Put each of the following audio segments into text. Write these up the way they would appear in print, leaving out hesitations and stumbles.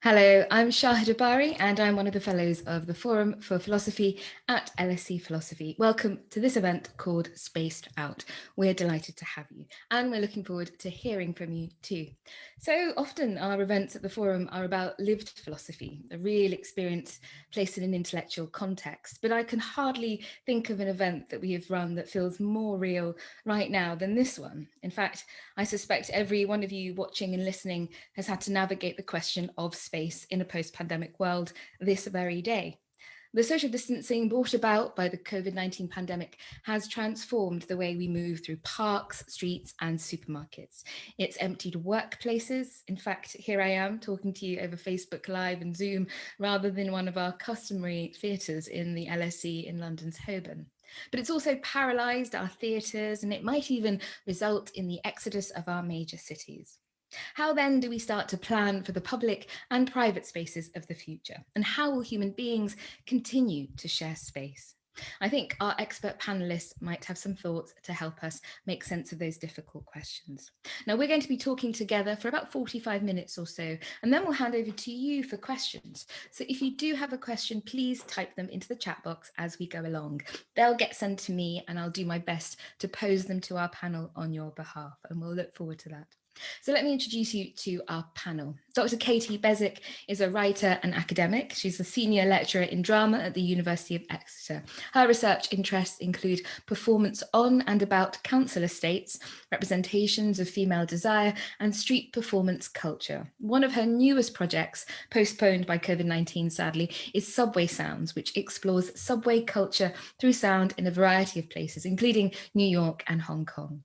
Hello, I'm 𝗞𝗶𝗲 and I'm one of the fellows of the Forum for Philosophy at LSE Philosophy. Welcome to this event called Spaced Out. We're delighted to have you and we're looking forward to hearing from you too. So often our events at the Forum are about lived philosophy, a real experience placed in an intellectual context, but I can hardly think of an event that we have run that feels more real right now than this one. In fact, I suspect every one of you watching and listening has had to navigate the question of space in a post-pandemic world this very day. The social distancing brought about by the COVID-19 pandemic has transformed the way we move through parks, streets, and supermarkets. It's emptied workplaces. In fact, here I am talking to you over Facebook Live and Zoom rather than one of our customary theatres in the LSE in London's Holborn. But it's also paralysed our theatres, and it might even result in the exodus of our major cities. How then do we start to plan for the public and private spaces of the future? And how will human beings continue to share space? I think our expert panelists might have some thoughts to help us make sense of those difficult questions. Now, we're going to be talking together for about 45 minutes or so, and then we'll hand over to you for questions. So if you do have a question, please type them into the chat box as we go along. They'll get sent to me and I'll do my best to pose them to our panel on your behalf, and we'll look forward to that. So let me introduce you to our panel. Dr. 𝗏𝗂𝗶𝗲 is a writer and academic. She's a senior lecturer in drama at the University of Exeter. Her research interests include performance on and about council estates, representations of female desire, and street performance culture. One of her newest projects, postponed by COVID-19 sadly, is Subway Sounds, which explores subway culture through sound in a variety of places, including New York and Hong Kong.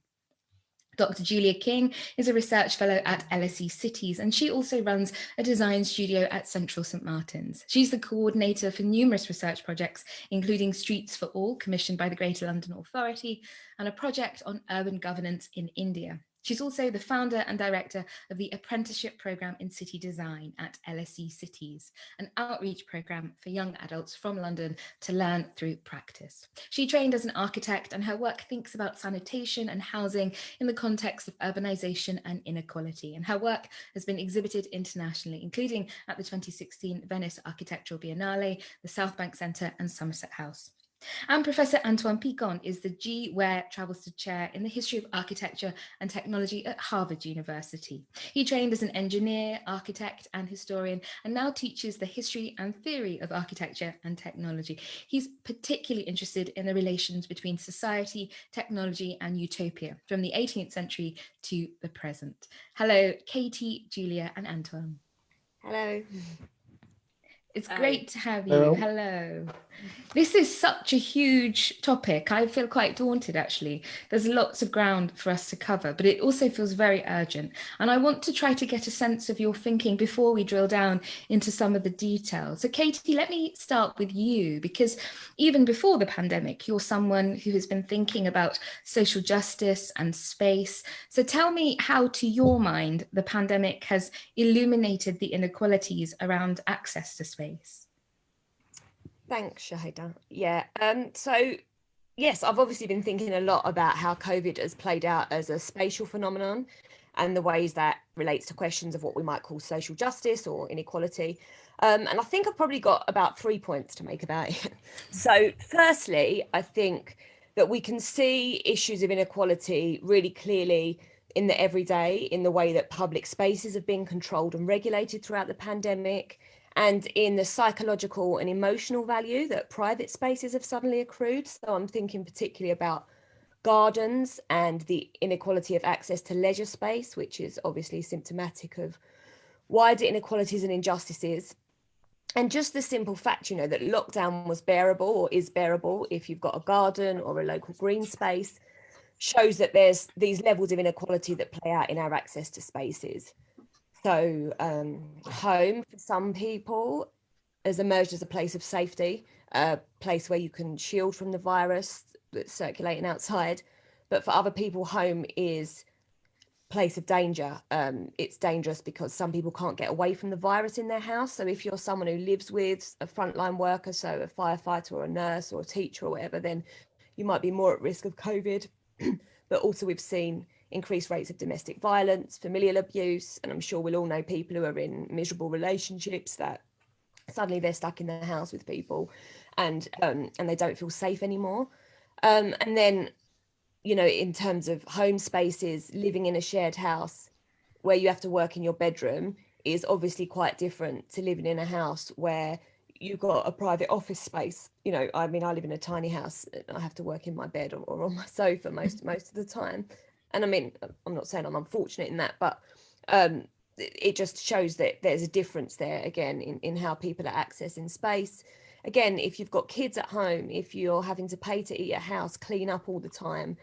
Dr. Julia King is a research fellow at LSE Cities, and she also runs a design studio at Central St Martin's. She's the coordinator for numerous research projects, including Streets for All, commissioned by the Greater London Authority, and a project on urban governance in India. She's also the founder and director of the apprenticeship programme in city design at LSE Cities, an outreach programme for young adults from London to learn through practice. She trained as an architect, and her work thinks about sanitation and housing in the context of urbanisation and inequality. And her work has been exhibited internationally, including at the 2016 Venice Architectural Biennale, the South Bank Centre and Somerset House. And Professor Antoine Picon is the 𝗔𝗁 Travelstead Chair in the History of Architecture and Technology at Harvard University. He trained as an engineer, architect and historian, and now teaches the history and theory of architecture and technology. He's particularly interested in the relations between society, technology and utopia from the 18th century to the present. Hello, Katie, Julia and Antoine. Hello. It's great to have you. Hello. This is such a huge topic. I feel quite daunted, actually. There's lots of ground for us to cover, but it also feels very urgent. And I want to try to get a sense of your thinking before we drill down into some of the details. So Katie, let me start with you, because even before the pandemic, you're someone who has been thinking about social justice and space. So tell me how, to your mind, the pandemic has illuminated the inequalities around access to space. Thanks, 𝗏𝗏𝗏𝗏. Yeah, so yes, I've obviously been thinking a lot about how COVID has played out as a spatial phenomenon and the ways that relates to questions of what we might call social justice or inequality. And I think I've probably got about 3 points to make about it. So firstly, I think that we can see issues of inequality really clearly in the everyday, in the way that public spaces have been controlled and regulated throughout the pandemic, and in the psychological and emotional value that private spaces have suddenly accrued. So I'm thinking particularly about gardens and the inequality of access to leisure space, which is obviously symptomatic of wider inequalities and injustices. And just the simple fact, you know, that lockdown was bearable or is bearable if you've got a garden or a local green space, shows that there's these levels of inequality that play out in our access to spaces. So home for some people has emerged as a place of safety, a place where you can shield from the virus that's circulating outside. But for other people, home is a place of danger. It's dangerous because some people can't get away from the virus in their house. So if you're someone who lives with a frontline worker, so a firefighter or a nurse or a teacher or whatever, then you might be more at risk of COVID. But also we've seen increased rates of domestic violence, familial abuse, and I'm sure we'll all know people who are in miserable relationships that suddenly they're stuck in the house with people and they don't feel safe anymore. And then, you know, in terms of home spaces, living in a shared house where you have to work in your bedroom is obviously quite different to living in a house where you've got a private office space. You know, I mean, I live in a tiny house. I have to work in my bed or on my sofa most of the time. And I mean, I'm not saying I'm unfortunate in that, but it just shows that there's a difference there again in how people are accessing space. Again, if you've got kids at home, if you're having to pay to eat at house, clean up all the time,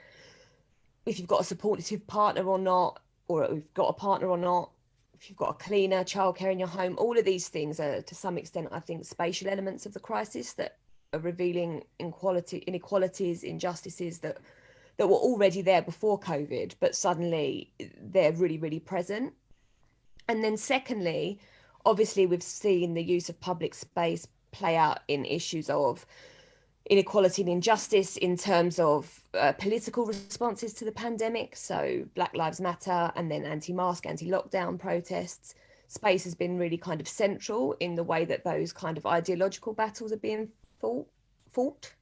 if you've got a supportive partner or not, or if you've got a partner or not, if you've got a cleaner, childcare in your home, all of these things are to some extent, I think, spatial elements of the crisis that are revealing inequalities, injustices that were already there before COVID, but suddenly they're really, really present. And then secondly, obviously, we've seen the use of public space play out in issues of inequality and injustice in terms of political responses to the pandemic. So Black Lives Matter and then anti-mask, anti-lockdown protests. Space has been really kind of central in the way that those kind of ideological battles are being fought.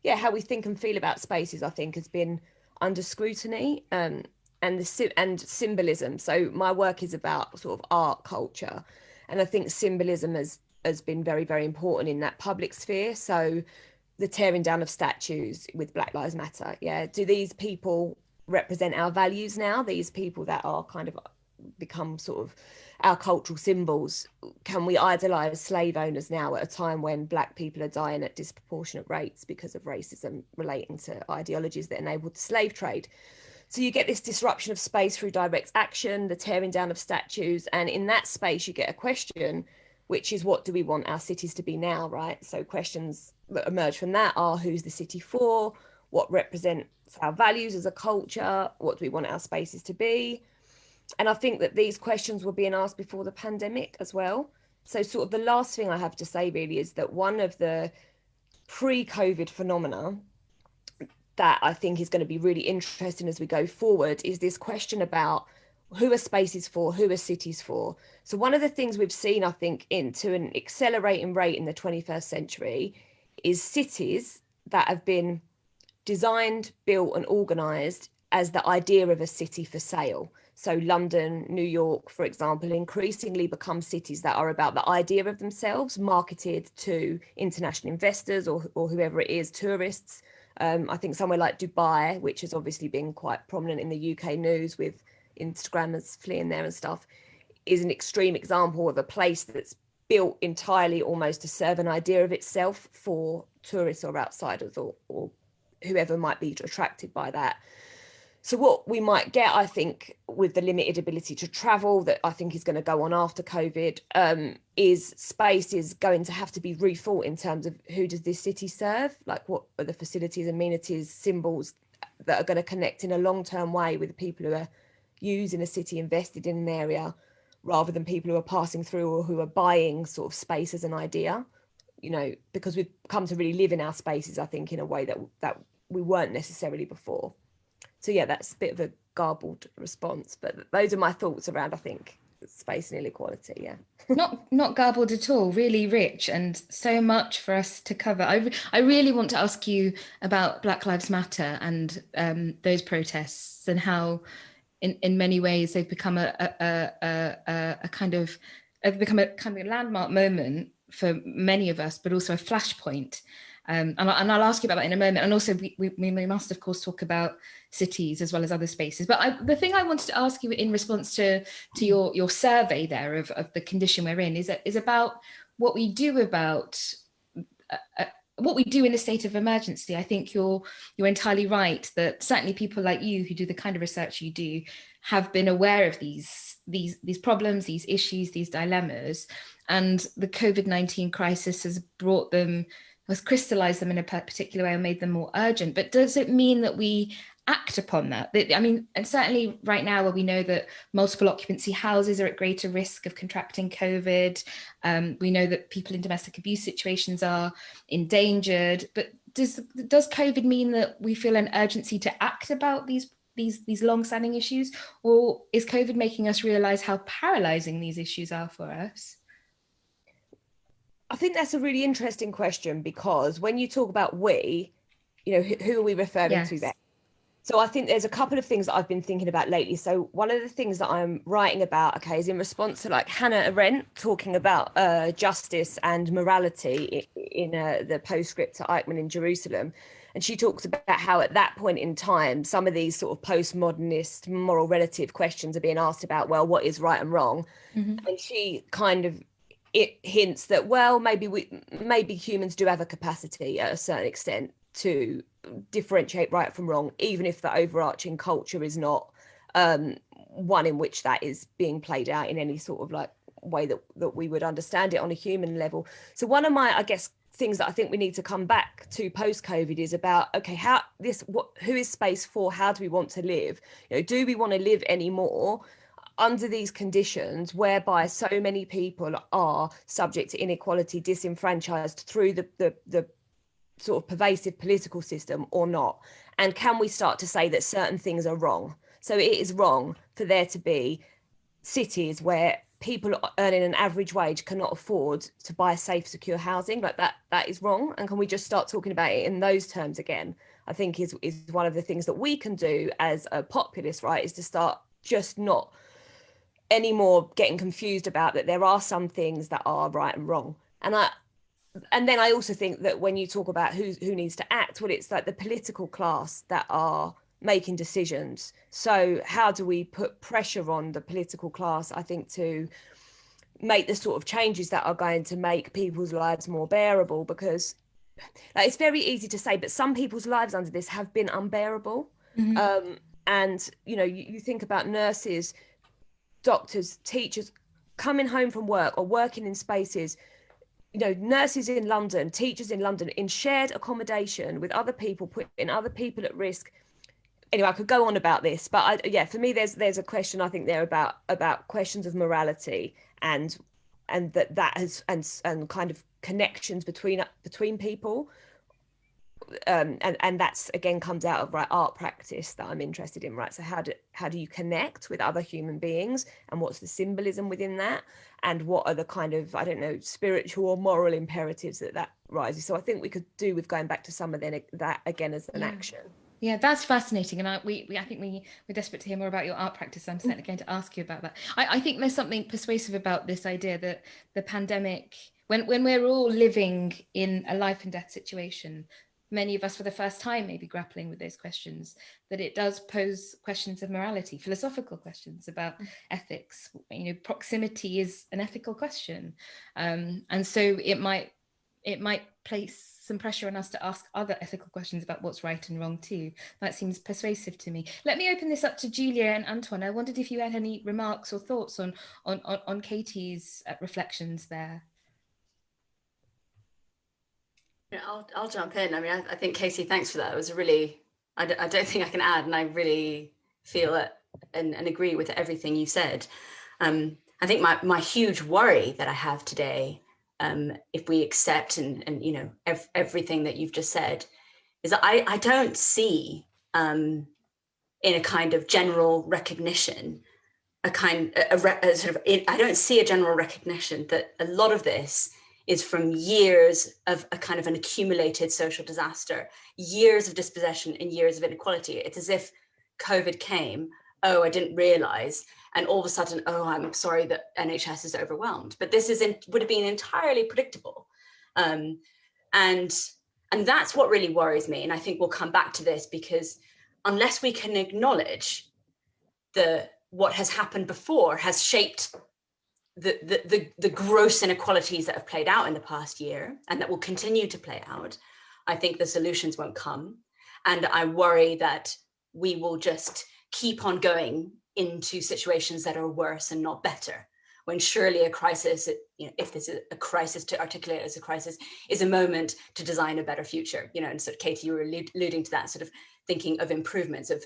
Yeah, how we think and feel about spaces, I think, has been under scrutiny. And symbolism. So my work is about sort of art, culture, and I think symbolism has been very, very important in that public sphere. So the tearing down of statues with Black Lives Matter, yeah, do these people represent our values now? These people that are kind of become sort of our cultural symbols. Can we idolize slave owners now at a time when Black people are dying at disproportionate rates because of racism relating to ideologies that enabled the slave trade? So you get this disruption of space through direct action, the tearing down of statues, and in that space you get a question, which is, what do we want our cities to be now, right? So questions that emerge from that are, who's the city for? What represents our values as a culture? What do we want our spaces to be? And I think that these questions were being asked before the pandemic as well. So sort of the last thing I have to say really is that one of the pre-COVID phenomena that I think is going to be really interesting as we go forward is this question about who are spaces for, who are cities for. So one of the things we've seen, I think, into an accelerating rate in the 21st century is cities that have been designed, built and organised as the idea of a city for sale. So London, New York, for example, increasingly become cities that are about the idea of themselves, marketed to international investors or whoever it is, tourists. I think somewhere like Dubai, which has obviously been quite prominent in the UK news with Instagrammers fleeing there and stuff, is an extreme example of a place that's built entirely almost to serve an idea of itself for tourists or outsiders or whoever might be attracted by that. So what we might get, I think, with the limited ability to travel that I think is going to go on after COVID, is space is going to have to be rethought in terms of who does this city serve? Like, what are the facilities, amenities, symbols that are going to connect in a long-term way with the people who are using a city, invested in an area, rather than people who are passing through or who are buying sort of space as an idea, you know, because we've come to really live in our spaces, I think, in a way that we weren't necessarily before. So yeah, that's a bit of a garbled response, but those are my thoughts around, I think, space and inequality. Yeah. Not garbled at all, really rich, and so much for us to cover. I really want to ask you about Black Lives Matter and those protests and how in many ways they've become a kind of landmark moment for many of us, but also a flashpoint. And I'll ask you about that in a moment. And also we must, of course, talk about cities as well as other spaces. But the thing I wanted to ask you in response to your survey there of the condition we're in is about what we do about what we do in a state of emergency. I think you're entirely right that certainly people like you who do the kind of research you do have been aware of these problems, these issues, these dilemmas, and the COVID-19 crisis has crystallized them in a particular way and made them more urgent. But does it mean that we act upon that? I mean, and certainly right now where we know that multiple occupancy houses are at greater risk of contracting COVID, we know that people in domestic abuse situations are endangered, but does COVID mean that we feel an urgency to act about these long-standing issues, or is COVID making us realise how paralysing these issues are for us? I think that's a really interesting question, because when you talk about we, who are we referring to there? So I think there's a couple of things that I've been thinking about lately. So one of the things that I'm writing about, is in response to like Hannah Arendt talking about justice and morality in the postscript to Eichmann in Jerusalem. And she talks about how at that point in time, some of these sort of postmodernist moral relative questions are being asked about, well, what is right and wrong? Mm-hmm. And she kind of hints that, well, maybe humans do have a capacity at a certain extent to differentiate right from wrong, even if the overarching culture is not one in which that is being played out in any sort of like way that we would understand it on a human level. So one of my, I guess, things that I think we need to come back to post-COVID is about, okay, who is space for? How do we want to live? Do we want to live anymore under these conditions whereby so many people are subject to inequality, disenfranchised through the sort of pervasive political system, or not? And can we start to say that certain things are wrong? So it is wrong for there to be cities where people earning an average wage cannot afford to buy safe, secure housing. Like that is wrong. And can we just start talking about it in those terms again? I think is one of the things that we can do as a populace, right, is to start just not anymore getting confused about that there are some things that are right and wrong. And then I also think that when you talk about who needs to act, well, it's like the political class that are making decisions. So how do we put pressure on the political class, I think, to make the sort of changes that are going to make people's lives more bearable? Because it's very easy to say, but some people's lives under this have been unbearable. Mm-hmm. And, you think about nurses, doctors, teachers coming home from work or working in spaces, nurses in London, teachers in London, in shared accommodation with other people, putting other people at risk. Anyway, I could go on about this, but for me, there's a question, I think, there about questions of morality and that has and kind of connections between people. And that's again comes out of art practice that I'm interested in, right? So how do you connect with other human beings, and what's the symbolism within that, and what are the kind of, I don't know, spiritual or moral imperatives that rises? So I think we could do with going back to some of that again as an action. Yeah, that's fascinating, and I think we're desperate to hear more about your art practice. I'm certainly going to ask you about that. I think there's something persuasive about this idea that the pandemic, when we're all living in a life and death situation, many of us for the first time maybe grappling with those questions, that it does pose questions of morality, philosophical questions about ethics. Proximity is an ethical question, and so it might place some pressure on us to ask other ethical questions about what's right and wrong too. That seems persuasive to me. Let me open this up to Julia and Antoine. I wondered if you had any remarks or thoughts on Katie's reflections there. I'll jump in. I mean, I think, Katie, thanks for that. It was a really, I don't think I can add, and I really feel it and agree with everything you said. I think my huge worry that I have today, if we accept and everything that you've just said, is that I don't see in a kind of general recognition, I don't see a general recognition that a lot of this is from years of a kind of an accumulated social disaster, years of dispossession and years of inequality. It's as if COVID came, oh, I didn't realize, and all of a sudden, oh, I'm sorry that NHS is overwhelmed. But this would have been entirely predictable. And that's what really worries me. And I think we'll come back to this, because unless we can acknowledge what has happened before has shaped the gross inequalities that have played out in the past year and that will continue to play out, I think the solutions won't come. And I worry that we will just keep on going into situations that are worse and not better, when surely a crisis, if this is a crisis, to articulate as a crisis, is a moment to design a better future. And sort of, Katie, you were alluding to that, sort of thinking of improvements, of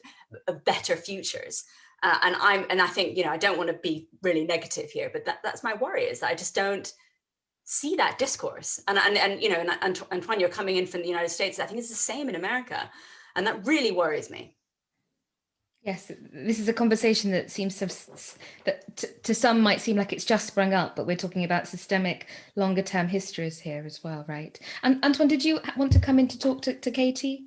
better futures. And I think, I don't want to be really negative here, but that's my worry, is that I just don't see that discourse. And you know, and Antoine, you're coming in from the United States. I think it's the same in America, and that really worries me. Yes, this is a conversation that seems to some might seem like it's just sprung up, but we're talking about systemic, longer term histories here as well, right? And Antoine, did you want to come in to talk to Katie?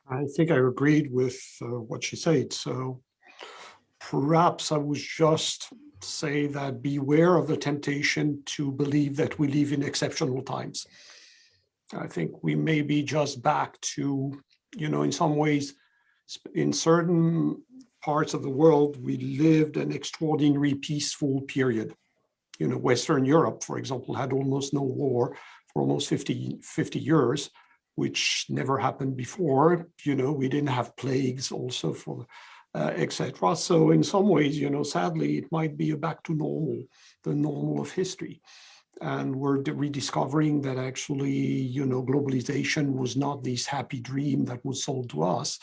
I think I agreed with what she said. So perhaps I would just say that beware of the temptation to believe that we live in exceptional times. I think we may be just back to, you know, in some ways, in certain parts of the world, we lived an extraordinary peaceful period. You know, Western Europe, for example, had almost no war for almost 50 years, which never happened before. You know, we didn't have plagues also for etc. So in some ways, you know, sadly, it might be a back to normal, the normal of history. And we're rediscovering that actually, you know, globalization was not this happy dream that was sold to us,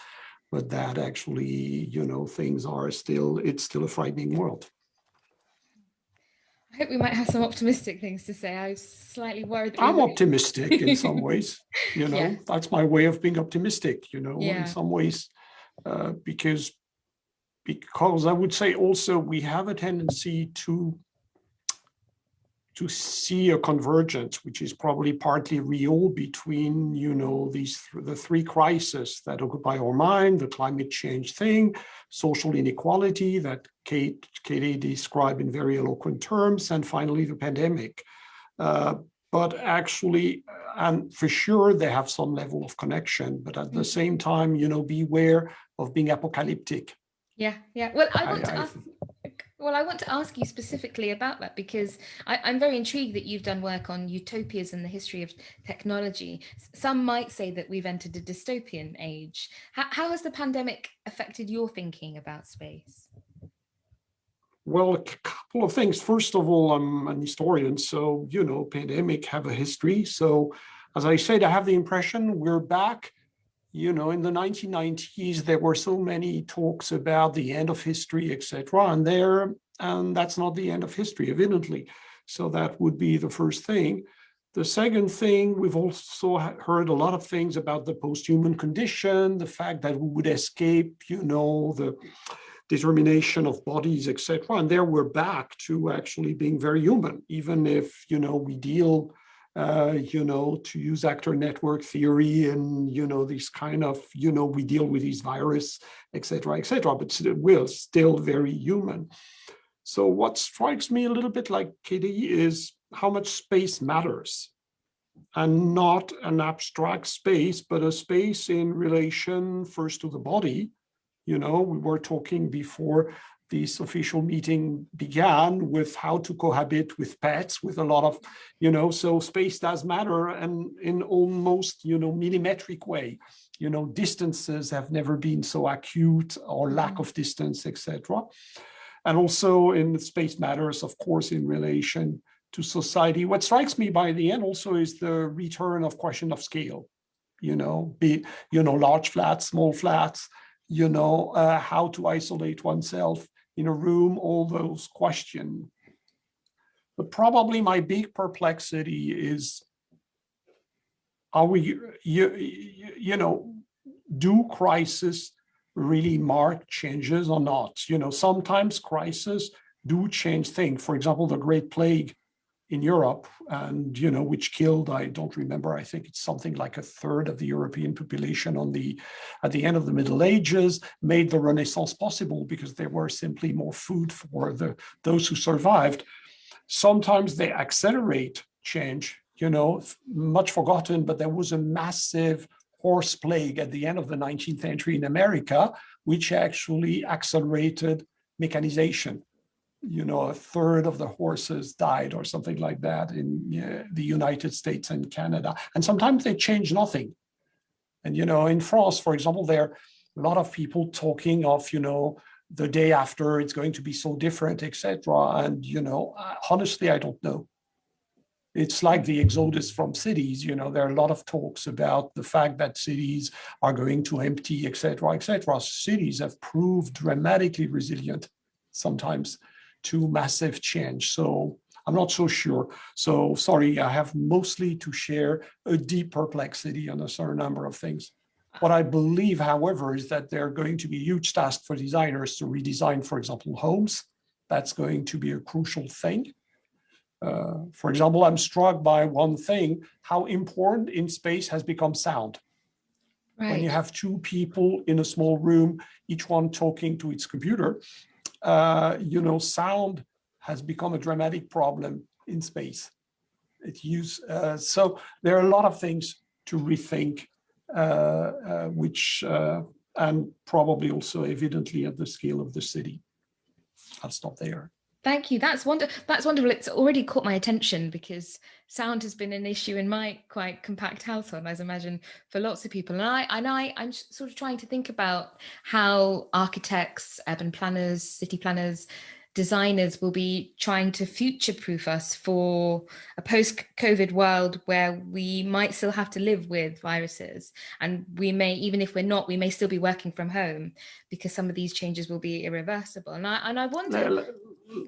but that actually, you know, things are still, it's still a frightening world. I hope we might have some optimistic things to say. I was slightly worried. I'm optimistic in some ways, you know, Yeah. That's my way of being optimistic, you know, Yeah. in some ways, because I would say also we have a tendency to see a convergence, which is probably partly real between, you know, the three crises that occupy our mind: the climate change thing, social inequality that Katie described in very eloquent terms, and finally the pandemic. But actually, and for sure, they have some level of connection, but at the same time, you know, beware of being apocalyptic. Yeah. Well, I want to ask you specifically about that, because I'm very intrigued that you've done work on utopias and the history of technology. Some might say that we've entered a dystopian age. How has the pandemic affected your thinking about space? Well, a couple of things. First of all, I'm an historian, so, you know, pandemic have a history. So as I said, I have the impression we're back. You know, in the 1990s, there were so many talks about the end of history, etc. And that's not the end of history, evidently. So that would be the first thing. The second thing, we've also heard a lot of things about the post-human condition, the fact that we would escape, you know, the determination of bodies, etc. And there we're back to actually being very human, even if, you know, we deal you know, to use actor network theory and, you know, this kind of, you know, we deal with these virus, etc., but we're still very human. So what strikes me a little bit like Katie is how much space matters, and not an abstract space, but a space in relation first to the body. You know, we were talking before this official meeting began with how to cohabit with pets, with a lot of, you know, so space does matter, and in almost, you know, millimetric way. You know, distances have never been so acute, or lack of distance, etc. And also in space matters, of course, in relation to society. What strikes me by the end also is the return of question of scale. You know, large flats, small flats, you know, how to isolate oneself in a room, all those questions. But probably my big perplexity is, are we, you know, do crises really mark changes or not? You know, sometimes crises do change things. For example, the Great Plague in Europe, and, you know, which killed, I don't remember, I think it's something like a third of the European population at the end of the Middle Ages, made the Renaissance possible because there were simply more food for those who survived. Sometimes they accelerate change, you know, much forgotten, but there was a massive horse plague at the end of the 19th century in America, which actually accelerated mechanization. You know, a third of the horses died or something like that in the United States and Canada. And sometimes they change nothing. And, you know, in France, for example, there are a lot of people talking of, you know, the day after it's going to be so different, etc. And, you know, honestly, I don't know. It's like the exodus from cities. You know, there are a lot of talks about the fact that cities are going to empty, etc., etc. Cities have proved dramatically resilient sometimes to massive change. So I'm not so sure. So sorry, I have mostly to share a deep perplexity on a certain number of things. What I believe, however, is that there are going to be huge tasks for designers to redesign, for example, homes. That's going to be a crucial thing. For example, I'm struck by one thing, how important in space has become sound. Right. When you have two people in a small room, each one talking to its computer, sound has become a dramatic problem in space. So there are a lot of things to rethink, and probably also evidently at the scale of the city. I'll stop there. Thank you. That's wonderful. It's already caught my attention because sound has been an issue in my quite compact household, as I imagine for lots of people. And I'm sort of trying to think about how architects, urban planners, city planners, designers will be trying to future-proof us for a post-COVID world where we might still have to live with viruses, and we may, even if we're not, we may still be working from home because some of these changes will be irreversible. And I wonder.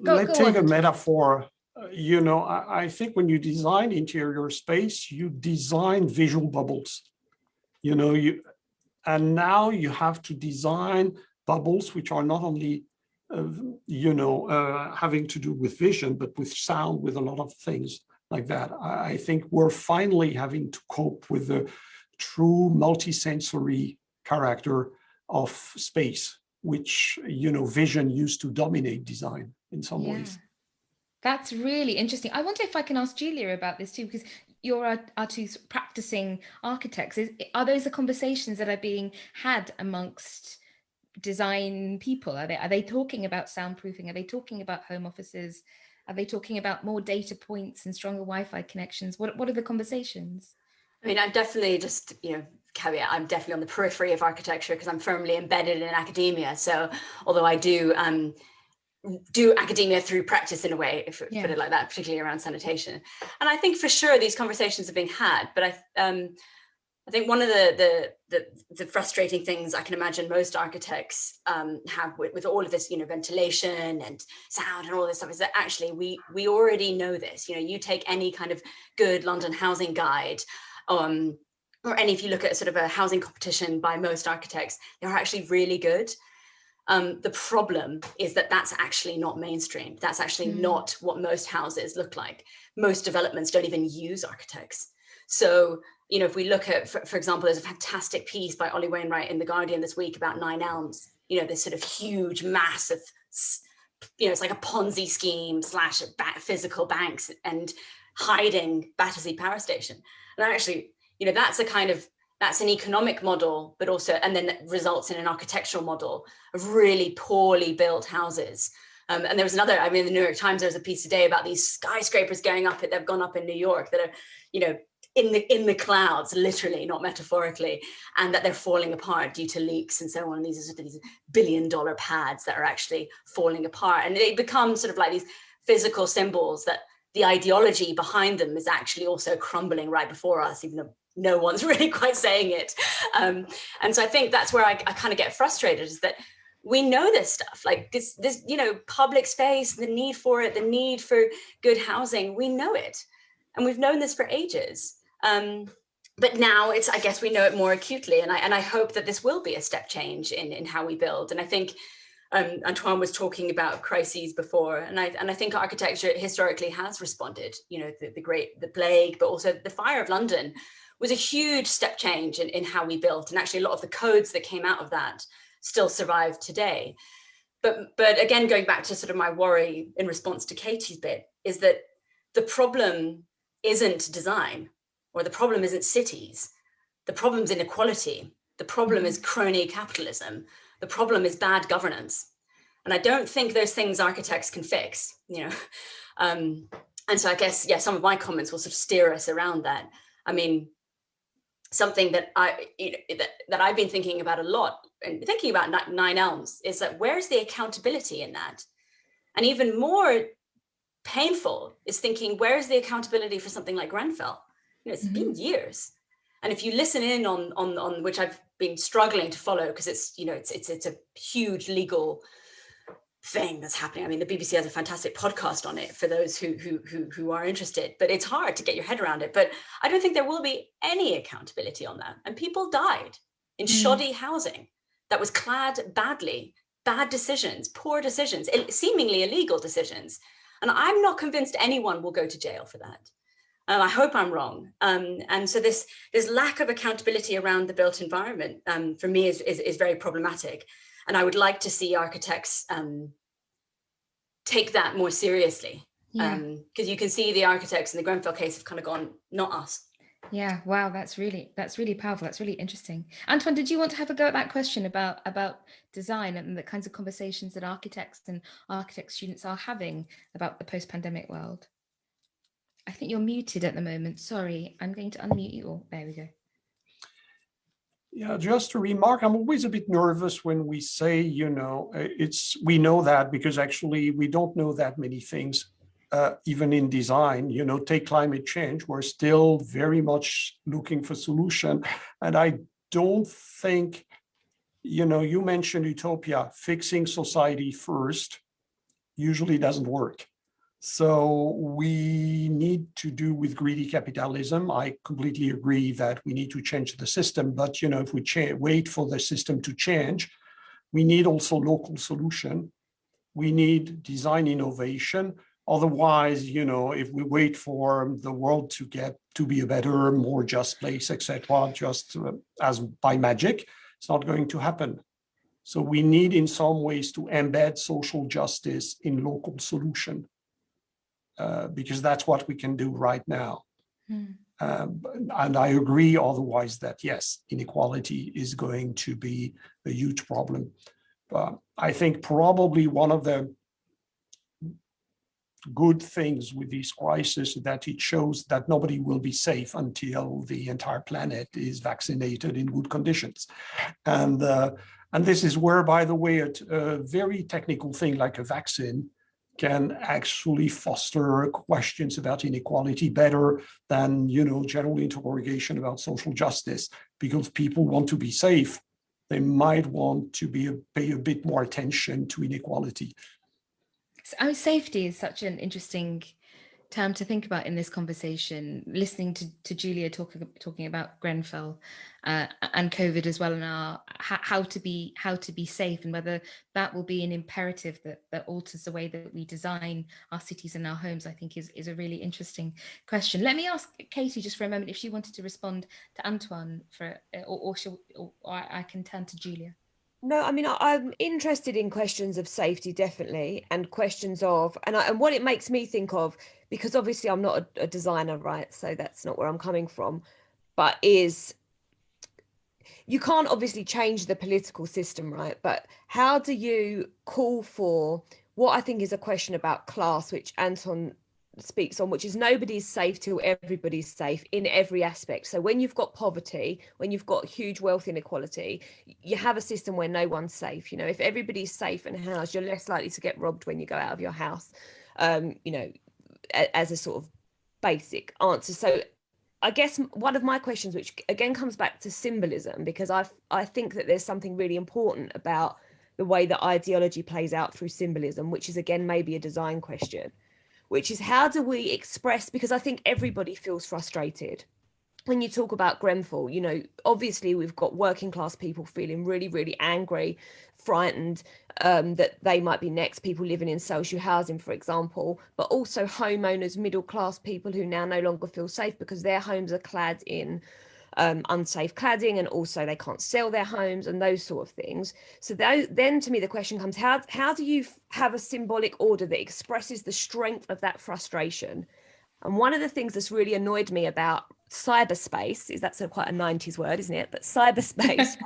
Let's take a metaphor. I think when you design interior space, you design visual bubbles. And now you have to design bubbles which are not only having to do with vision, but with sound, with a lot of things like that. I think we're finally having to cope with the true multisensory character of space, which, vision used to dominate design in some ways. That's really interesting. I wonder if I can ask Julia about this too, because you're our two practicing architects. Are those the conversations that are being had amongst design people? Are they talking about soundproofing? Are they talking about home offices? Are they talking about more data points and stronger Wi-Fi connections? What are the conversations? I mean, I'm definitely just, caveat, I'm definitely on the periphery of architecture because I'm firmly embedded in academia. So although I do academia through practice in a way, if put it like that, particularly around sanitation. And I think for sure these conversations are being had, but I think one of the frustrating things I can imagine most architects have with all of this, ventilation and sound and all this stuff is that actually we already know this. You take any kind of good London housing guide, or if you look at sort of a housing competition by most architects, they're actually really good. The problem is that that's actually not mainstream. That's actually not what most houses look like. Most developments don't even use architects. So, if we look at, for example, there's a fantastic piece by Ollie Wainwright in The Guardian this week about 9 Elms, this sort of huge, massive, it's like a Ponzi scheme / physical banks and hiding Battersea Power Station. And actually, that's an economic model, but also, and then that results in an architectural model of really poorly built houses. And there was another, in the New York Times, there was a piece today about these skyscrapers they've gone up in New York that are, in the clouds, literally, not metaphorically, and that they're falling apart due to leaks and so on. And these are sort of these billion-dollar pads that are actually falling apart. And they become sort of like these physical symbols that the ideology behind them is actually also crumbling right before us, even though no one's really quite saying it. And so I think that's where I kind of get frustrated, is that we know this stuff, like this, public space, the need for it, the need for good housing, we know it. And we've known this for ages. But now I guess we know it more acutely. And I hope that this will be a step change in how we build. And I think Antoine was talking about crises before, and I think architecture historically has responded. The plague, but also the fire of London was a huge step change in how we built, and actually a lot of the codes that came out of that still survive today. But again, going back to sort of my worry in response to Katie's bit, is that the problem isn't design, or the problem isn't cities. The problem's inequality. The problem is crony capitalism. The problem is bad governance. And I don't think those things architects can fix, And so I guess, some of my comments will sort of steer us around that. Something that I've been thinking about a lot, and thinking about 9 Elms, is that where's the accountability in that? And even more painful is thinking, where's the accountability for something like Grenfell? It's been years. And if you listen in on which I've been struggling to follow, because it's a huge legal thing that's happening. I mean, the BBC has a fantastic podcast on it for those who are interested, but it's hard to get your head around it. But I don't think there will be any accountability on that. And people died in shoddy housing that was clad badly, bad decisions, poor decisions, seemingly illegal decisions. And I'm not convinced anyone will go to jail for that. I hope I'm wrong. And so this lack of accountability around the built environment for me is very problematic. And I would like to see architects take that more seriously. Because you can see the architects in the Grenfell case have kind of gone, not us. Yeah, wow, that's really powerful. That's really interesting. Antoine, did you want to have a go at that question about design and the kinds of conversations that architects and architect students are having about the post-pandemic world? I think you're muted at the moment. Sorry, I'm going to unmute you all. There we go. Yeah, just to remark, I'm always a bit nervous when we say, we know that because actually we don't know that many things, even in design, take climate change, we're still very much looking for solution. And I don't think, you mentioned utopia, fixing society first usually doesn't work. So we need to do with greedy capitalism. I completely agree that we need to change the system, but if we wait for the system to change, we need also local solution. We need design innovation. Otherwise, if we wait for the world to be a better, more just place, etc., just as by magic, it's not going to happen. So we need in some ways to embed social justice in local solution. Because that's what we can do right now. And I agree otherwise that, yes, inequality is going to be a huge problem. But I think probably one of the good things with this crisis is that it shows that nobody will be safe until the entire planet is vaccinated in good conditions. And this is where, by the way, a very technical thing like a vaccine can actually foster questions about inequality better than, general interrogation about social justice, because people want to be safe. They might want to pay a bit more attention to inequality. So, safety is such an interesting term to think about in this conversation, listening to Julia talking about Grenfell and COVID as well, and how to be safe, and whether that will be an imperative that alters the way that we design our cities and our homes, I think is a really interesting question. Let me ask Katie just for a moment if she wanted to respond to Antoine or I can turn to Julia. No, I mean, I'm interested in questions of safety, definitely, and questions of, and what it makes me think of, because obviously I'm not a designer, right? So that's not where I'm coming from, but you can't obviously change the political system, right? But how do you call for what I think is a question about class, which Anton speaks on, which is nobody's safe till everybody's safe in every aspect. So when you've got poverty, when you've got huge wealth inequality, you have a system where no one's safe. If everybody's safe and housed, you're less likely to get robbed when you go out of your house, as a sort of basic answer. So I guess one of my questions, which again comes back to symbolism, because I think that there's something really important about the way that ideology plays out through symbolism, which is again maybe a design question, which is how do we express, because I think everybody feels frustrated. When you talk about Grenfell, obviously we've got working class people feeling really, really angry, frightened that they might be next, people living in social housing, for example, but also homeowners, middle class people who now no longer feel safe because their homes are clad in unsafe cladding, and also they can't sell their homes and those sort of things. So then to me the question comes, how do you have a symbolic order that expresses the strength of that frustration? And one of the things that's really annoyed me about cyberspace is, that's quite a 90s word, isn't it? But cyberspace.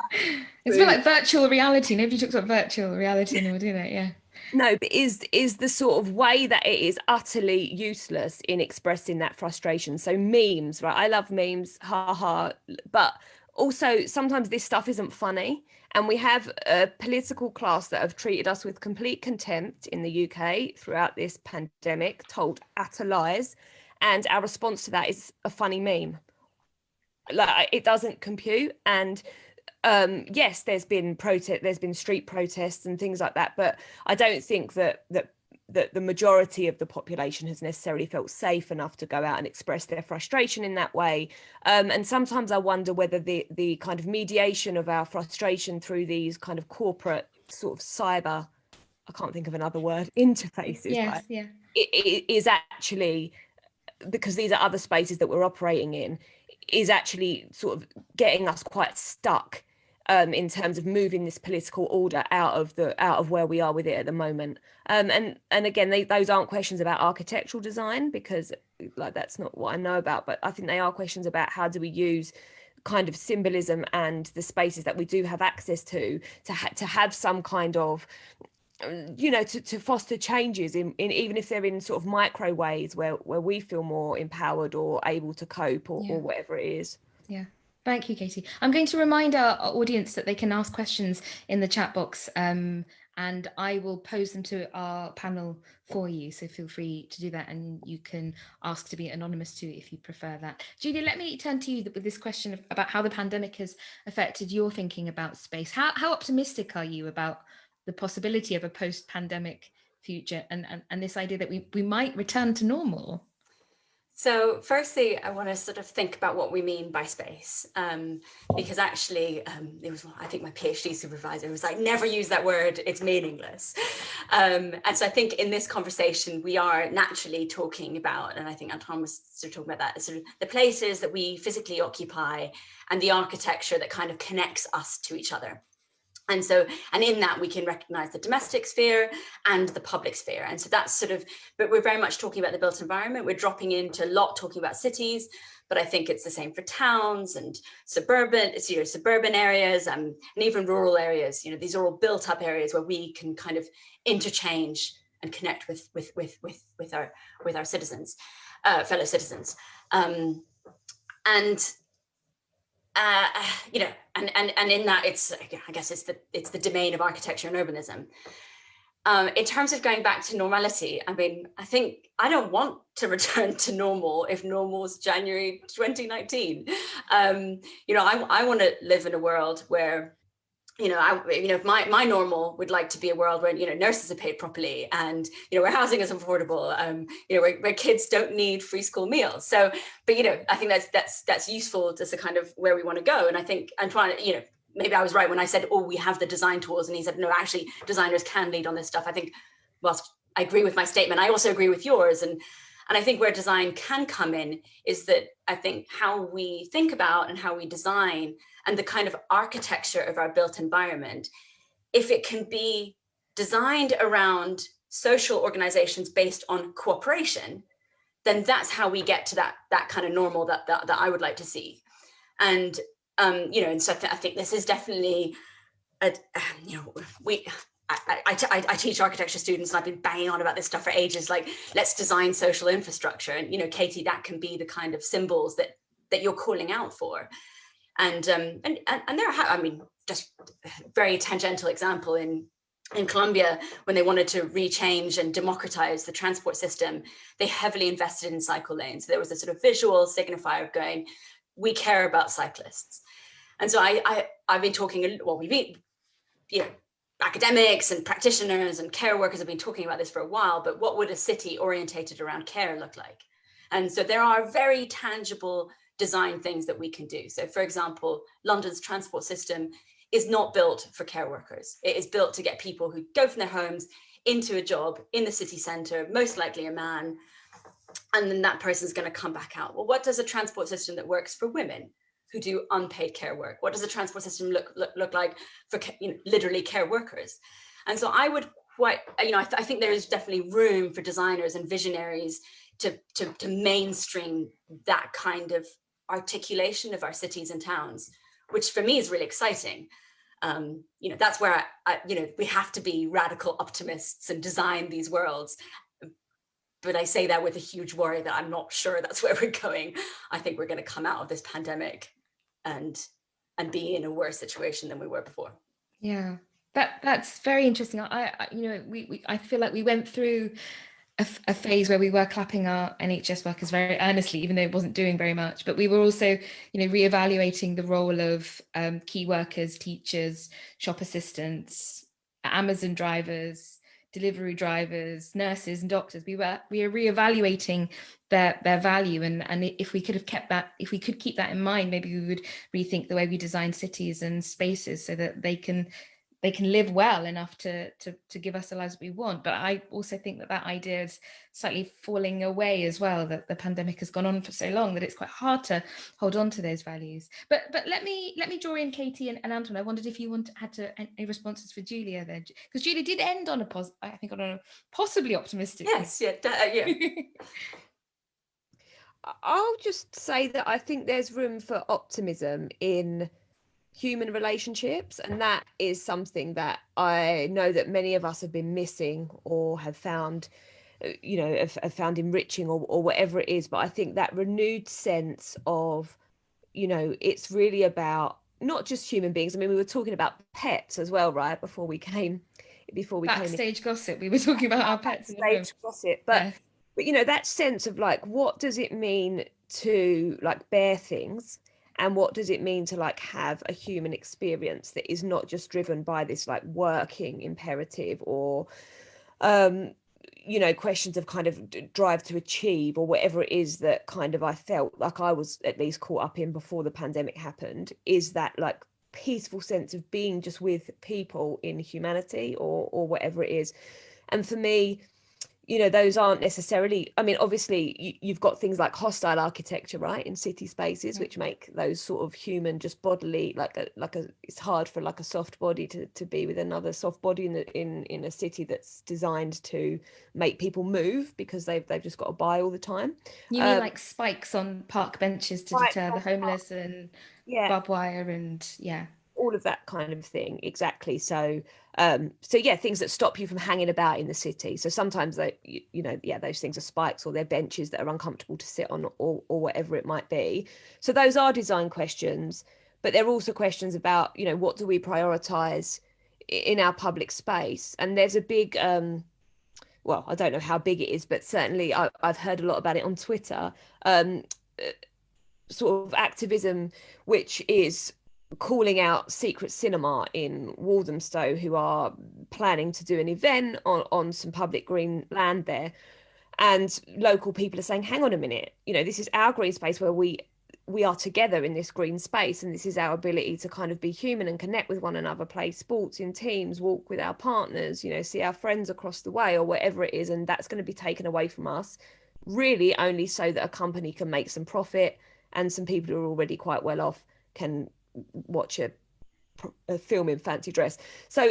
It's a bit like virtual reality. Nobody talks about virtual reality anymore, do they? Yeah. No, but is the sort of way that it is utterly useless in expressing that frustration. So memes, right? I love memes, haha, but also sometimes this stuff isn't funny. And we have a political class that have treated us with complete contempt in the UK throughout this pandemic, told utter lies. And our response to that is a funny meme. Like, it doesn't compute. And yes, there's been street protests and things like that, but I don't think that the majority of the population has necessarily felt safe enough to go out and express their frustration in that way. And sometimes I wonder whether the kind of mediation of our frustration through these kind of corporate sort of cyber, I can't think of another word, interfaces, Yes, right? yeah. It is actually, because these are other spaces that we're operating in, is actually sort of getting us quite stuck in terms of moving this political order out of where we are with it at the moment. And again, those aren't questions about architectural design, because like that's not what I know about, but I think they are questions about how do we use kind of symbolism and the spaces that we do have access to have some kind of, you know, to foster changes in even if they're in sort of micro ways where we feel more empowered or able to cope or whatever it is. Yeah. Thank you, Katie. I'm going to remind our audience that they can ask questions in the chat box, and I will pose them to our panel for you. So feel free to do that, and you can ask to be anonymous too if you prefer that. Julia, let me turn to you with this question about how the pandemic has affected your thinking about space. How optimistic are you about the possibility of a post-pandemic future and this idea that we might return to normal? So firstly, I want to sort of think about what we mean by space, because actually it was, I think my PhD supervisor was like, never use that word, it's meaningless. And so I think in this conversation, we are naturally talking about, and I think Antoine was sort of talking about that, sort of the places that we physically occupy and the architecture that kind of connects us to each other. And so, and in that we can recognize the domestic sphere and the public sphere. And so that's sort of, but we're very much talking about the built environment. We're dropping into a lot talking about cities, but I think it's the same for towns and suburban areas and even rural areas. You know, these are all built up areas where we can kind of interchange and connect with our citizens, fellow citizens. You know, and in that, it's, I guess it's the domain of architecture and urbanism. In terms of going back to normality, I mean, I think I don't want to return to normal if normal is January 2019. You know, I want to live in a world where, you know, my normal would like to be a world where, you know, nurses are paid properly and, you know, where housing is affordable, you know, where kids don't need free school meals. So, but, you know, I think that's useful as a kind of where we want to go. And I think Antoine, you know, maybe I was right when I said, oh, we have the design tools. And he said, no, actually designers can lead on this stuff. I think, whilst I agree with my statement, I also agree with yours. And I think where design can come in is that I think how we think about and how we design and the kind of architecture of our built environment, if it can be designed around social organizations based on cooperation, then that's how we get to that kind of normal that I would like to see. And you know, and so I think this is definitely, you know, I teach architecture students, and I've been banging on about this stuff for ages. Like, let's design social infrastructure, and you know, Katie, that can be the kind of symbols that you're calling out for. And there, I mean, just a very tangential example in Colombia, when they wanted to rechange and democratize the transport system, they heavily invested in cycle lanes. So there was a sort of visual signifier of going, we care about cyclists. And so I've been talking, well, we've been, you know, academics and practitioners and care workers have been talking about this for a while, but what would a city orientated around care look like? And so there are very tangible design things that we can do. So for example, London's transport system is not built for care workers. It is built to get people who go from their homes into a job in the city centre, most likely a man, and then that person's going to come back out. Well, what does a transport system that works for women who do unpaid care work? What does a transport system look like for, you know, literally care workers? And so I would quite, you know, I think there is definitely room for designers and visionaries to mainstream that kind of articulation of our cities and towns, which for me is really exciting. You know, that's where you know, we have to be radical optimists and design these worlds. But I say that with a huge worry that I'm not sure that's where we're going. I think we're going to come out of this pandemic and be in a worse situation than we were before. Yeah, that's very interesting. I you know, I feel like we went through a phase where we were clapping our NHS workers very earnestly, even though it wasn't doing very much. But we were also, reevaluating the role of key workers, teachers, shop assistants, Amazon drivers, delivery drivers, nurses, and doctors. We are reevaluating their value, and if we could keep that in mind, maybe we would rethink the way we design cities and spaces so that they can live well enough to give us the lives that we want. But I also think that idea is slightly falling away as well, that the pandemic has gone on for so long that it's quite hard to hold on to those values. But let me draw in Katie and Antoine. I wondered if you had any responses for Julia there, because Julia did end on a possibly optimistic. Yes, yeah. I'll just say that I think there's room for optimism in human relationships, and that is something that I know that many of us have been missing or have found enriching or whatever it is. But I think that renewed sense of, it's really about not just human beings. I mean, we were talking about pets as well, right, before we came backstage gossip, we were talking about our pets backstage gossip, but that sense of like, what does it mean to like bear things, and what does it mean to like have a human experience that is not just driven by this like working imperative or questions of kind of drive to achieve or whatever it is that kind of I felt like I was at least caught up in before the pandemic happened, is that like peaceful sense of being just with people in humanity or whatever it is. And for me, those aren't necessarily, I mean, obviously you've got things like hostile architecture, right, in city spaces, which make those sort of human, just bodily, it's hard for like a soft body to be with another soft body in a city that's designed to make people move because they've just got to buy all the time. You mean like spikes on park benches to deter the homeless, and barbed wire and all of that kind of thing. Exactly. So things that stop you from hanging about in the city. So sometimes those things are spikes, or they're benches that are uncomfortable to sit on, or whatever it might be. So those are design questions, but they're also questions about, what do we prioritize in our public space? And there's a big, well, I don't know how big it is, but certainly I've heard a lot about it on Twitter, sort of activism, which is calling out Secret Cinema in Walthamstow, who are planning to do an event on some public green land there. And local people are saying, hang on a minute, this is our green space where we are together in this green space, and this is our ability to kind of be human and connect with one another, play sports in teams, walk with our partners, see our friends across the way or whatever it is. And that's going to be taken away from us, really only so that a company can make some profit and some people who are already quite well off can watch a film in fancy dress. So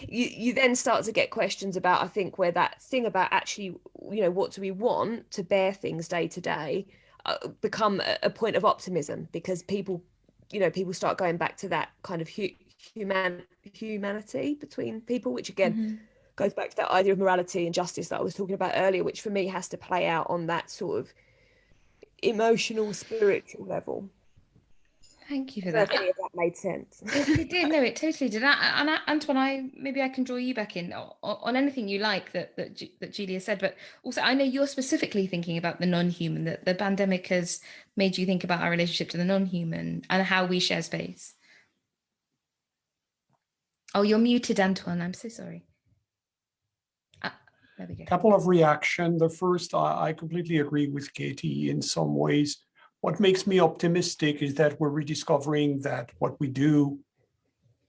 you then start to get questions about, I think, where that thing about actually, what do we want to bear things day to day become a point of optimism, because people start going back to that kind of humanity between people, which again goes back to that idea of morality and justice that I was talking about earlier, which for me has to play out on that sort of emotional, spiritual level. Thank you for that. If that made sense. It did. No, it totally did. And Antoine, maybe I can draw you back in on anything you like that Julia said. But also, I know you're specifically thinking about the non-human. That the pandemic has made you think about our relationship to the non-human and how we share space. Oh, you're muted, Antoine. I'm so sorry. There we go. Couple of reaction. The first, I completely agree with Katie in some ways. What makes me optimistic is that we're rediscovering that what we do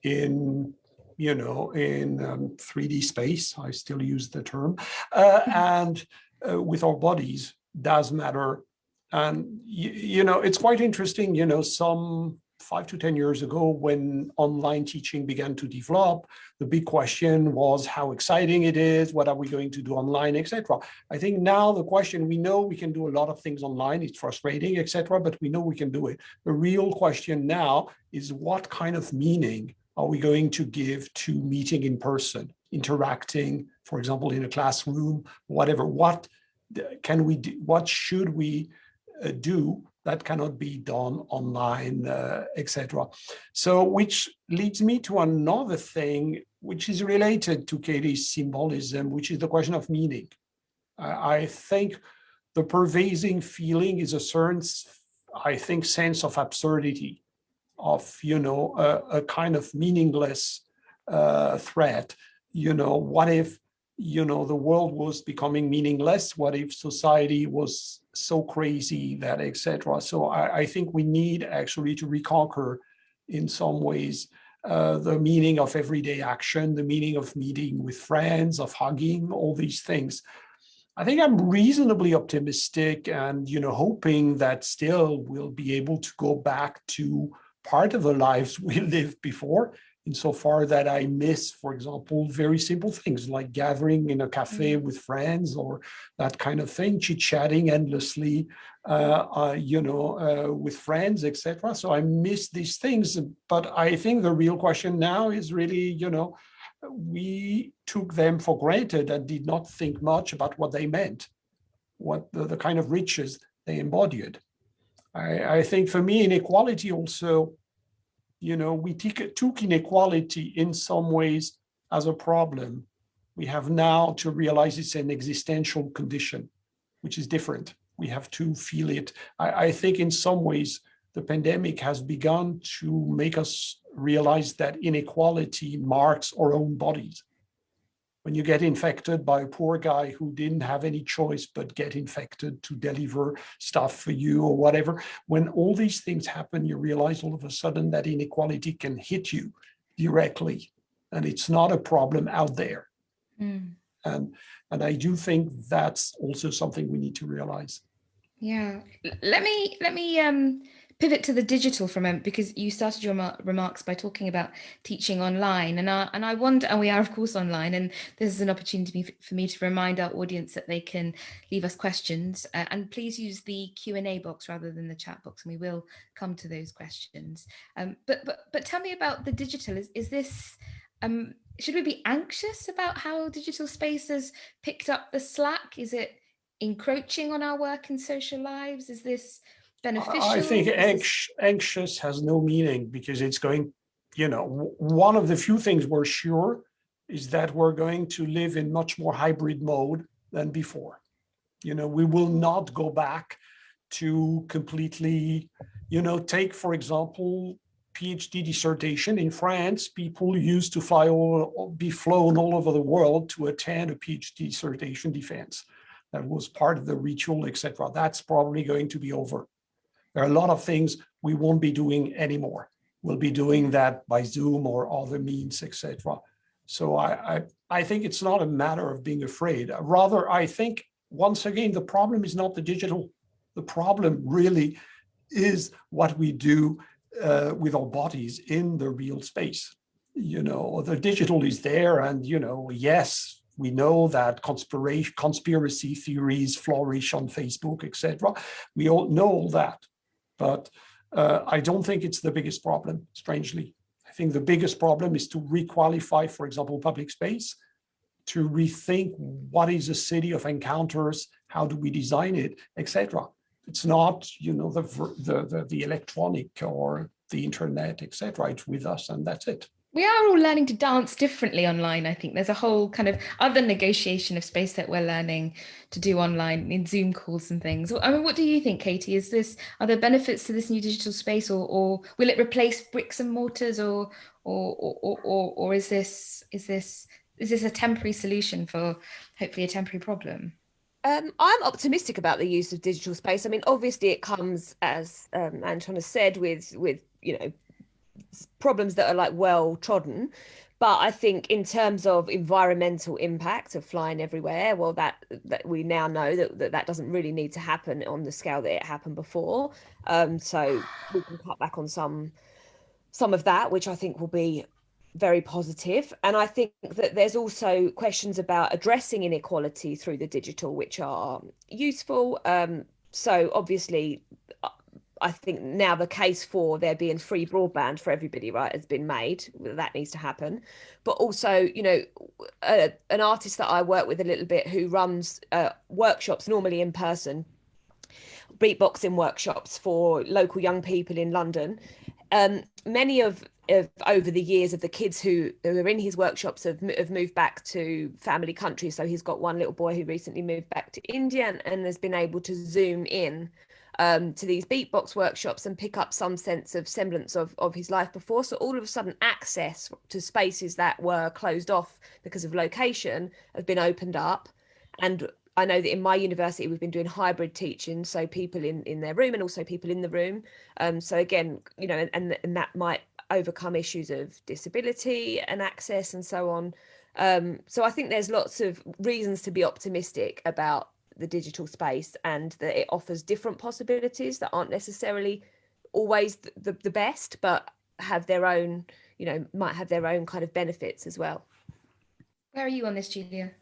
in 3D space, I still use the term, and with our bodies does matter. And, it's quite interesting, some 5 to 10 years ago, when online teaching began to develop, the big question was how exciting it is, what are we going to do online, etc. I think now the question, we know we can do a lot of things online, it's frustrating, etc., but we know we can do it. The real question now is, what kind of meaning are we going to give to meeting in person, interacting, for example, in a classroom, whatever? What can we do? What should we do that cannot be done online, etc. So, which leads me to another thing, which is related to Katie's symbolism, which is the question of meaning. I think the pervading feeling is a certain, I think, sense of absurdity, of, a kind of meaningless threat. What if, the world was becoming meaningless? What if society was so crazy that, etc.? So I think we need actually to reconquer in some ways the meaning of everyday action, the meaning of meeting with friends, of hugging, all these things. I think I'm reasonably optimistic and, hoping that still we'll be able to go back to part of the lives we lived before, insofar that I miss, for example, very simple things like gathering in a cafe with friends or that kind of thing, chit-chatting endlessly, with friends, etc. So I miss these things. But I think the real question now is really, we took them for granted and did not think much about what they meant, what the kind of riches they embodied. I think for me, inequality also, we took inequality in some ways as a problem. We have now to realize it's an existential condition, which is different. We have to feel it. I think in some ways, the pandemic has begun to make us realize that inequality marks our own bodies. When you get infected by a poor guy who didn't have any choice but get infected to deliver stuff for you or whatever, when all these things happen, you realize all of a sudden that inequality can hit you directly, and it's not a problem out there. And I do think that's also something we need to realize. Yeah, let me pivot to the digital for a moment, because you started your remarks by talking about teaching online, and I wonder, and we are of course online, and this is an opportunity for me to remind our audience that they can leave us questions, and please use the Q&A box rather than the chat box, and we will come to those questions. But tell me about the digital. Is this should we be anxious about how digital space has picked up the slack? Is it encroaching on our work and social lives? Is this beneficial? I think anxious has no meaning, because it's going, one of the few things we're sure is that we're going to live in much more hybrid mode than before. We will not go back to completely, take, for example, PhD dissertation in France. People used to be flown all over the world to attend a PhD dissertation defense. That was part of the ritual, etc. That's probably going to be over. There are a lot of things we won't be doing anymore. We'll be doing that by Zoom or other means, etc. So I think it's not a matter of being afraid. Rather, I think, once again, the problem is not the digital. The problem really is what we do with our bodies in the real space. The digital is there, and, yes, we know that conspiracy theories flourish on Facebook, etc. We all know all that. But I don't think it's the biggest problem, strangely. I think the biggest problem is to requalify, for example, public space, to rethink what is a city of encounters, how do we design it, etc. It's not, the electronic or the internet, etc. It's with us, and that's it. We are all learning to dance differently online. I think there's a whole kind of other negotiation of space that we're learning to do online in Zoom calls and things. I mean, what do you think, Katie? Are there benefits to this new digital space, or will it replace bricks and mortars, or is this a temporary solution for hopefully a temporary problem? I'm optimistic about the use of digital space. I mean, obviously it comes, as Antoine has said, with problems that are like well trodden, but I think in terms of environmental impact of flying everywhere, well, that we now know that doesn't really need to happen on the scale that it happened before. So we can cut back on some of that, which I think will be very positive. And I think that there's also questions about addressing inequality through the digital, which are useful. So obviously, I think now the case for there being free broadband for everybody, right, has been made. That needs to happen. But also, an artist that I work with a little bit who runs workshops, normally in person, beatboxing workshops for local young people in London. Many of over the years of the kids who are in his workshops have moved back to family countries. So he's got one little boy who recently moved back to India and has been able to zoom in to these beatbox workshops and pick up some sense of semblance of his life before. So all of a sudden access to spaces that were closed off because of location have been opened up. And I know that in my university, we've been doing hybrid teaching, so people in their room and also people in the room. So again, you know, and that might overcome issues of disability and access and so on. So I think there's lots of reasons to be optimistic about the digital space, and that it offers different possibilities that aren't necessarily always the best, but have their own, you know, might have their own kind of benefits as well. Where are you on this, Julia?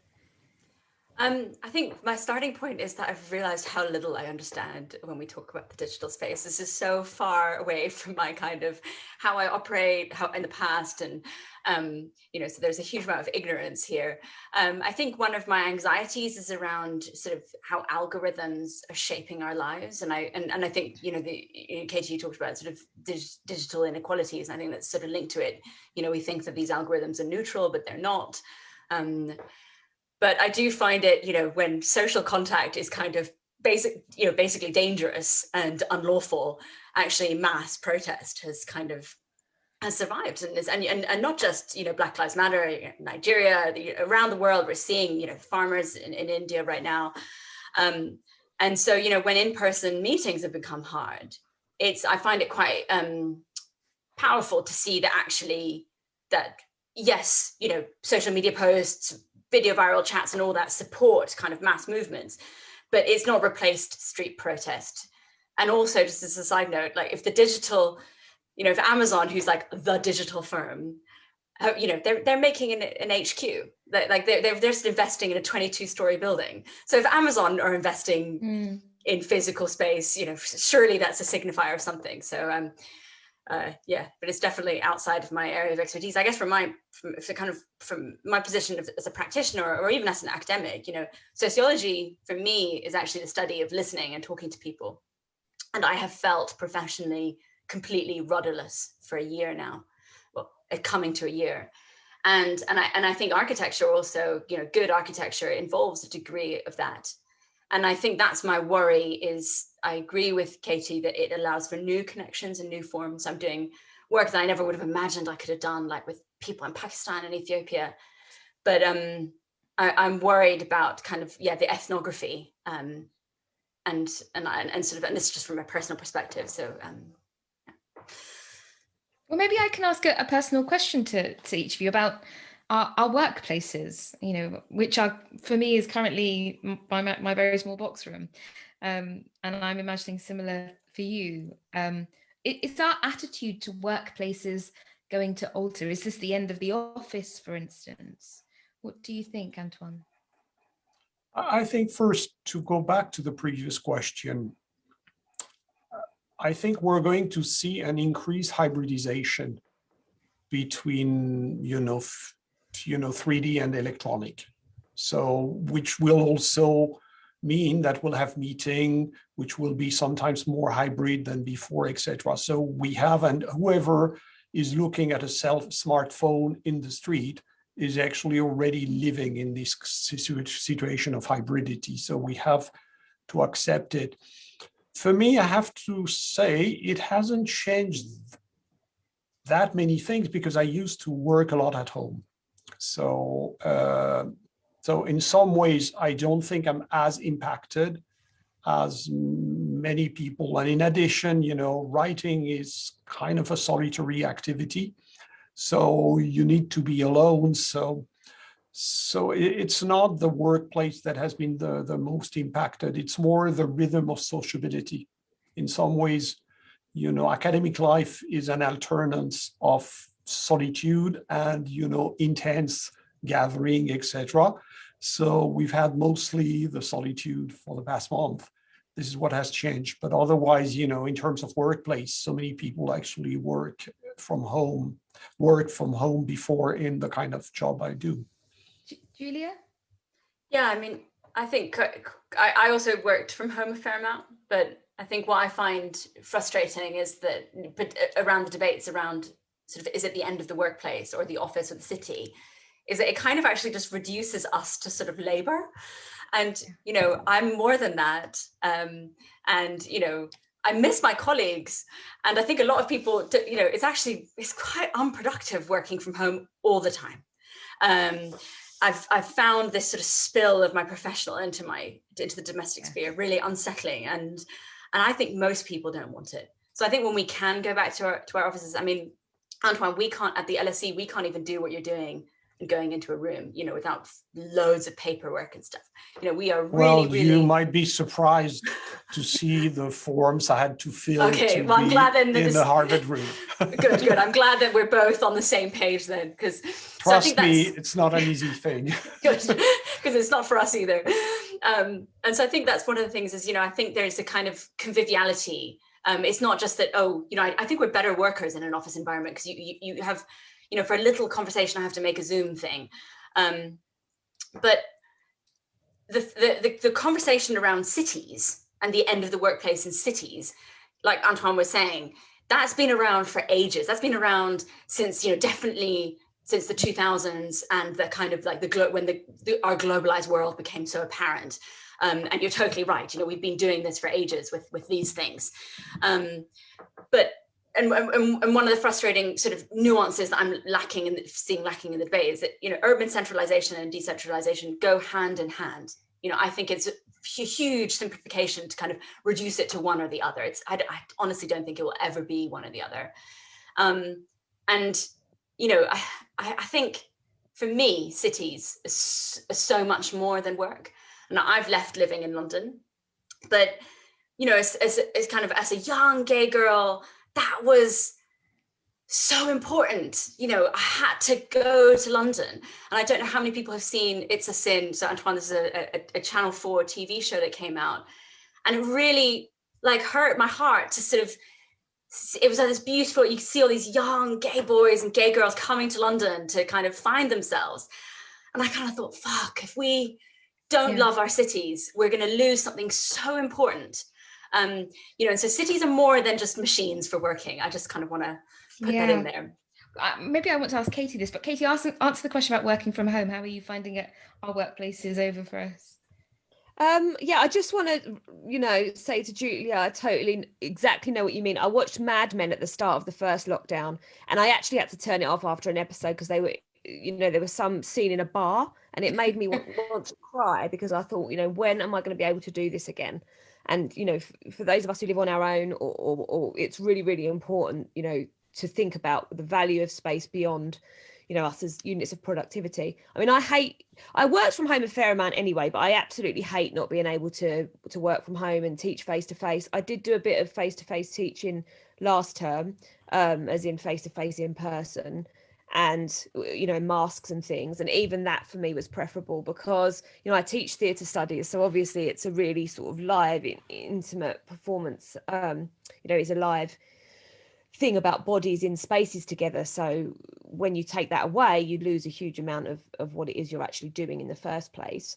I think my starting point is that I've realized how little I understand when we talk about the digital space. This is so far away from my kind of how I operate, how in the past, and you know, so there's a huge amount of ignorance here. I think one of my anxieties is around sort of how algorithms are shaping our lives, and I think, you know, Katie, you talked about sort of digital inequalities, and I think that's sort of linked to it. You know, we think that these algorithms are neutral, but they're not. But I do find it, you know, when social contact is kind of basically dangerous and unlawful, actually mass protest has survived, and not just, you know, Black Lives Matter, Nigeria, around the world, we're seeing, you know, farmers in India right now. And so, you know, when in-person meetings have become hard, I find it quite powerful to see that actually yes, you know, social media posts, video viral chats and all that support kind of mass movements, but it's not replaced street protest. And also, just as a side note, like if the digital, you know, if Amazon, who's like the digital firm, you know, they're making an HQ, like they're just investing in a 22-story building. So if Amazon are investing in physical space, you know, surely that's a signifier of something. So yeah, but it's definitely outside of my area of expertise. I guess from my position as a practitioner, or even as an academic, you know, sociology for me is actually the study of listening and talking to people. And I have felt professionally completely rudderless for a year now, well, coming to a year. And I think architecture also, you know, good architecture involves a degree of that. And I think that's my worry is, I agree with Katie that it allows for new connections and new forms. I'm doing work that I never would have imagined I could have done, like with people in Pakistan and Ethiopia. But I'm worried about kind of, yeah, the ethnography and sort of, and this is just from a personal perspective. So well, maybe I can ask a personal question to each of you about our workplaces, you know, which are, for me, is currently my very small box room. And I'm imagining similar for you. Is our attitude to workplaces going to alter? Is this the end of the office, for instance? What do you think, Antoine? I think first, to go back to the previous question, I think we're going to see an increased hybridization between, 3D and electronic. So, which will also mean that we'll have meeting, which will be sometimes more hybrid than before, etc. So we have, and whoever is looking at a smartphone in the street is actually already living in this situation of hybridity. So we have to accept it. For me, I have to say it hasn't changed that many things because I used to work a lot at home. So, so in some ways, I don't think I'm as impacted as many people. And in addition, writing is kind of a solitary activity. So you need to be alone. So it's not the workplace that has been the most impacted. It's more the rhythm of sociability. In some ways, academic life is an alternance of solitude and, intense gathering, etc. So we've had mostly the solitude for the past month. This is what has changed. But otherwise, in terms of workplace, so many people actually work from home before in the kind of job I do. Julia? Yeah, I mean, I think I also worked from home a fair amount, but I think what I find frustrating is that around the debates around sort of is at the end of the workplace or the office or the city, is that it kind of actually just reduces us to sort of labor. And, you know, I'm more than that. And, you know, I miss my colleagues. And I think a lot of people, you know, it's quite unproductive working from home all the time. I've found this sort of spill of my professional into the domestic sphere really unsettling. And I think most people don't want it. So I think when we can go back to our offices, I mean, Antoine, we can't, at the LSE, we can't even do what you're doing and going into a room, you know, without loads of paperwork and stuff. You know, we are really, really... you might be surprised to see the forms I had to fill okay, well, I'm glad then in the Harvard room. Good. I'm glad that we're both on the same page then, because trust me, it's not an easy thing. Good, because it's not for us either. And so I think that's one of the things is, you know, I think there's a kind of conviviality. It's not just that, oh, you know, I think we're better workers in an office environment because you have, you know, for a little conversation, I have to make a Zoom thing. But the conversation around cities and the end of the workplace in cities, like Antoine was saying, that's been around for ages. That's been around since, you know, definitely since the 2000s and the kind of like when our globalized world became so apparent. And you're totally right. You know, we've been doing this for ages with these things. But one of the frustrating sort of nuances that I'm seeing lacking in the debate is that, you know, urban centralization and decentralization go hand in hand. You know, I think it's a huge simplification to kind of reduce it to one or the other. I honestly don't think it will ever be one or the other. And, you know, I think for me, cities are so much more than work. And I've left living in London, but, you know, as kind of as a young gay girl, that was so important. You know, I had to go to London, and I don't know how many people have seen It's a Sin. So Antoine, this is a Channel 4 TV show that came out, and it really like hurt my heart to sort of, it was like this beautiful, you could see all these young gay boys and gay girls coming to London to kind of find themselves. And I kind of thought, fuck, if we don't love our cities, we're going to lose something so important. You know, and so cities are more than just machines for working. I just kind of want to put that in there. Maybe I want to ask Katie this, but Katie, answer the question about working from home. How are you finding it? Our workplace is over for us. Yeah, I just want to, you know, say to Julia, I totally exactly know what you mean. I watched Mad Men at the start of the first lockdown, and I actually had to turn it off after an episode because they were, you know, there was some scene in a bar, and it made me want to cry because I thought, you know, when am I going to be able to do this again? And, you know, for those of us who live on our own, or it's really, really important, you know, to think about the value of space beyond, you know, us as units of productivity. I mean, I worked from home a fair amount anyway, but I absolutely hate not being able to work from home and teach face-to-face. I did do a bit of face-to-face teaching last term, as in face-to-face in person, and, you know, masks and things. And even that for me was preferable because, you know, I teach theatre studies. So obviously it's a really sort of live, intimate performance. You know, it's a live thing about bodies in spaces together. So when you take that away, you lose a huge amount of what it is you're actually doing in the first place.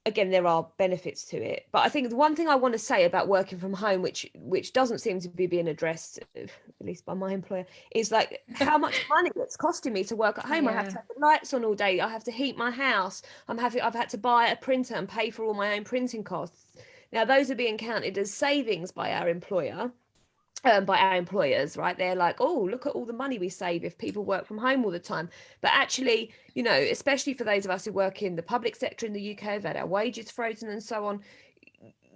Again, there are benefits to it, but I think the one thing I want to say about working from home, which doesn't seem to be being addressed, at least by my employer, is like how much money it's costing me to work at home. I have to have the lights on all day. I have to heat my house. I've had to buy a printer and pay for all my own printing costs. Now, those are being counted as savings by our employer. By our employers, right? They're like, oh, look at all the money we save if people work from home all the time. But actually, you know, especially for those of us who work in the public sector in the UK, have had our wages frozen and so on,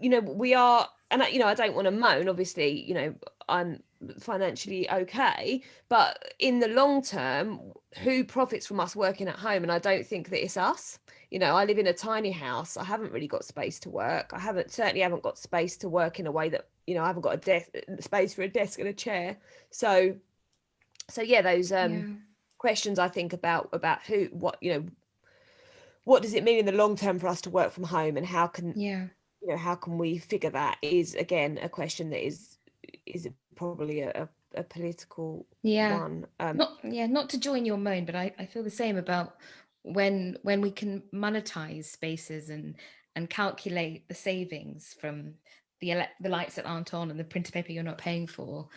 you know, we are, and you know, I don't want to moan, obviously, you know, I'm financially okay, but in the long term, who profits from us working at home? And I don't think that it's us. You know, I live in a tiny house. I haven't really got space to work. Certainly haven't got space to work in a way that, you know, I haven't got space for a desk and a chair. So yeah, those questions I think about what does it mean in the long term for us to work from home, and how can we figure that, is again a question that is probably a political one. Not to join your moan, but I feel the same about when we can monetize spaces and calculate the savings from the lights that aren't on and the printer paper you're not paying for.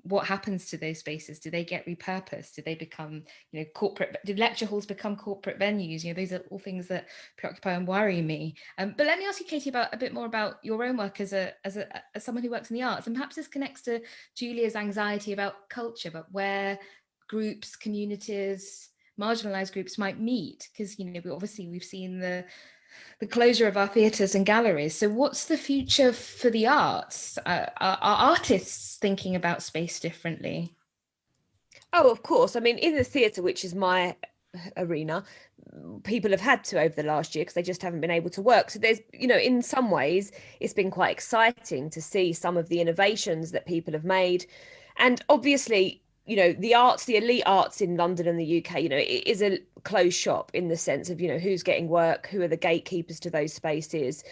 what happens to those spaces? Do they get repurposed? Do they become, corporate? Did lecture halls become corporate venues? Those are all things that preoccupy and worry me. But let me ask you, Katie, about a bit more about your own work as someone who works in the arts, and perhaps this connects to Julia's anxiety about culture, but where groups, communities, marginalized groups might meet, because we've seen the closure of our theatres and galleries. So what's the future for the arts? Are artists thinking about space differently? Oh, of course. I mean, in the theatre, which is my arena, people have had to over the last year because they just haven't been able to work. So there's, in some ways, it's been quite exciting to see some of the innovations that people have made. And obviously, the arts, the elite arts in London and the UK, it is a closed shop in the sense of, who's getting work, who are the gatekeepers to those spaces.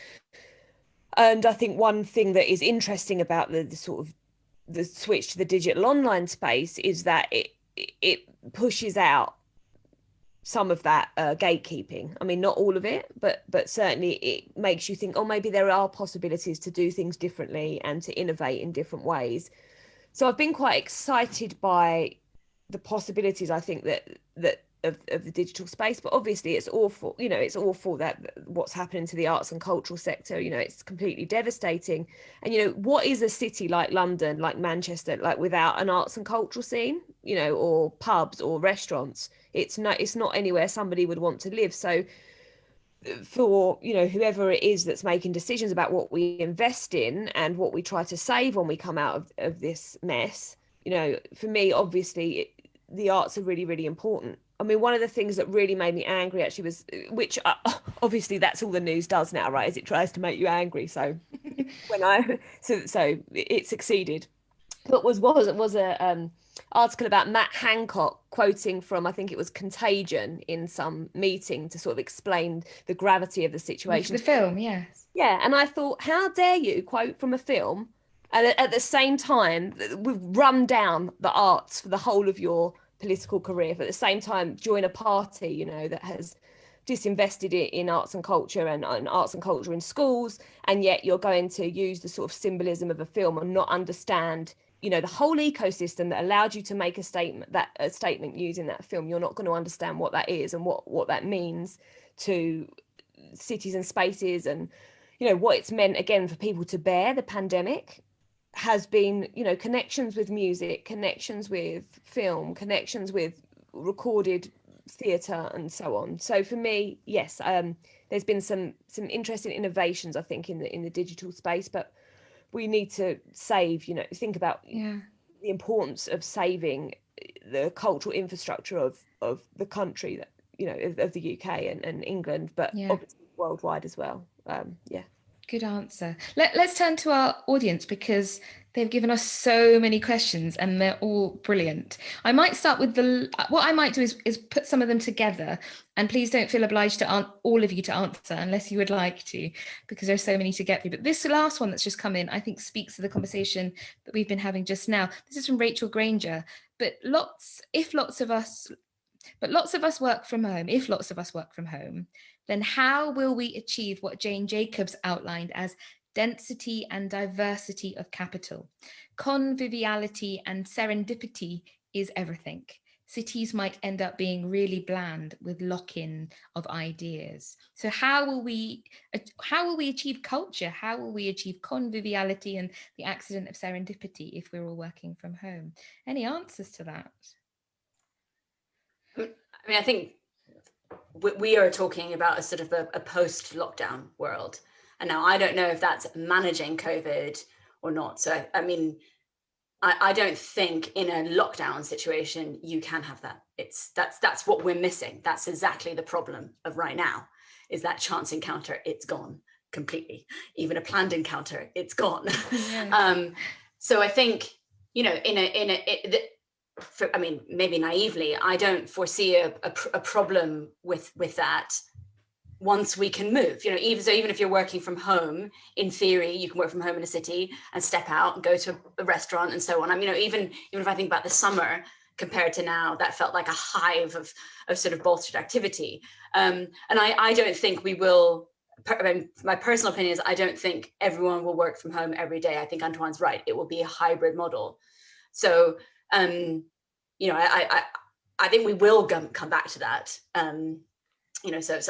And I think one thing that is interesting about the sort of the switch to the digital online space is that it pushes out some of that gatekeeping. I mean, not all of it, but certainly it makes you think, oh, maybe there are possibilities to do things differently and to innovate in different ways. So I've been quite excited by the possibilities, I think, that of the digital space, but obviously it's awful. It's awful that what's happening to the arts and cultural sector. It's completely devastating. And what is a city like London, like Manchester, like without an arts and cultural scene? Or pubs or restaurants. It's not anywhere somebody would want to live. So for whoever it is that's making decisions about what we invest in and what we try to save when we come out of this mess, for me, obviously the arts are really, really important. I mean, one of the things that really made me angry actually was, which obviously that's all the news does now, right? Is it tries to make you angry. So so it succeeded. But was a article about Matt Hancock quoting from, I think it was Contagion, in some meeting to sort of explain the gravity of the situation. The film, yes. Yeah, and I thought, how dare you quote from a film, and at the same time we've run down the arts for the whole of your political career, but at the same time join a party that has disinvested in arts and culture and arts and culture in schools, and yet you're going to use the sort of symbolism of a film and not understand the whole ecosystem that allowed you to make a statement using that film. You're not going to understand what that is and what that means to cities and spaces, and what it's meant again for people to bear the pandemic has been connections with music, connections with film, connections with recorded theatre, and so on. So for me, yes, there's been some interesting innovations, I think, in the digital space, but we need to save, think about the importance of saving the cultural infrastructure of the country, that of the UK and England, but obviously worldwide as well. Good answer. Let's turn to our audience, because they've given us so many questions and they're all brilliant. I might start with what I might do is put some of them together, and please don't feel obliged to all of you to answer unless you would like to, because there's so many to get through. But this last one that's just come in, I think, speaks to the conversation that we've been having just now. This is from Rachel Granger. But lots of us work from home. If lots of us work from home, then how will we achieve what Jane Jacobs outlined as density and diversity of capital? Conviviality and serendipity is everything. Cities might end up being really bland with lock-in of ideas. So how will we achieve culture? How will we achieve conviviality and the accident of serendipity if we're all working from home? Any answers to that? I mean, I think we are talking about a sort of a post-lockdown world. And now I don't know if that's managing COVID or not. So, I mean, I don't think in a lockdown situation, you can have that. That's what we're missing. That's exactly the problem of right now, is that chance encounter, it's gone completely. Even a planned encounter, it's gone. Yeah. So I think, I mean, maybe naively, I don't foresee a problem with that once we can move. Even if you're working from home, in theory, you can work from home in a city and step out and go to a restaurant and so on. I mean, even if I think about the summer compared to now, that felt like a hive of sort of bolstered activity. And I don't think we will. I mean, my personal opinion is I don't think everyone will work from home every day. I think Antoine's right. It will be a hybrid model. So, you know, I think we will come back to that. You know, so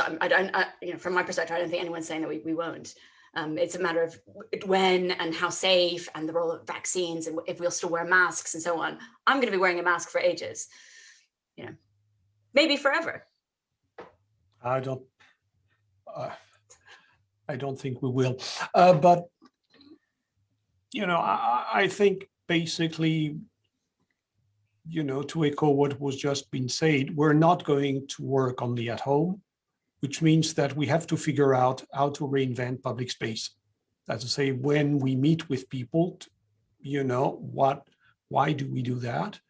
you know, from my perspective, I don't think anyone's saying that we won't. It's a matter of when and how safe and the role of vaccines and if we'll still wear masks and so on. I'm going to be wearing a mask for ages, you know, maybe forever. I don't think we will, but you know, I think basically, you know, to echo what was just been said, we're not going to work only at home, which means that we have to figure out how to reinvent public space. That's to say, when we meet with people, you know, why do we do that?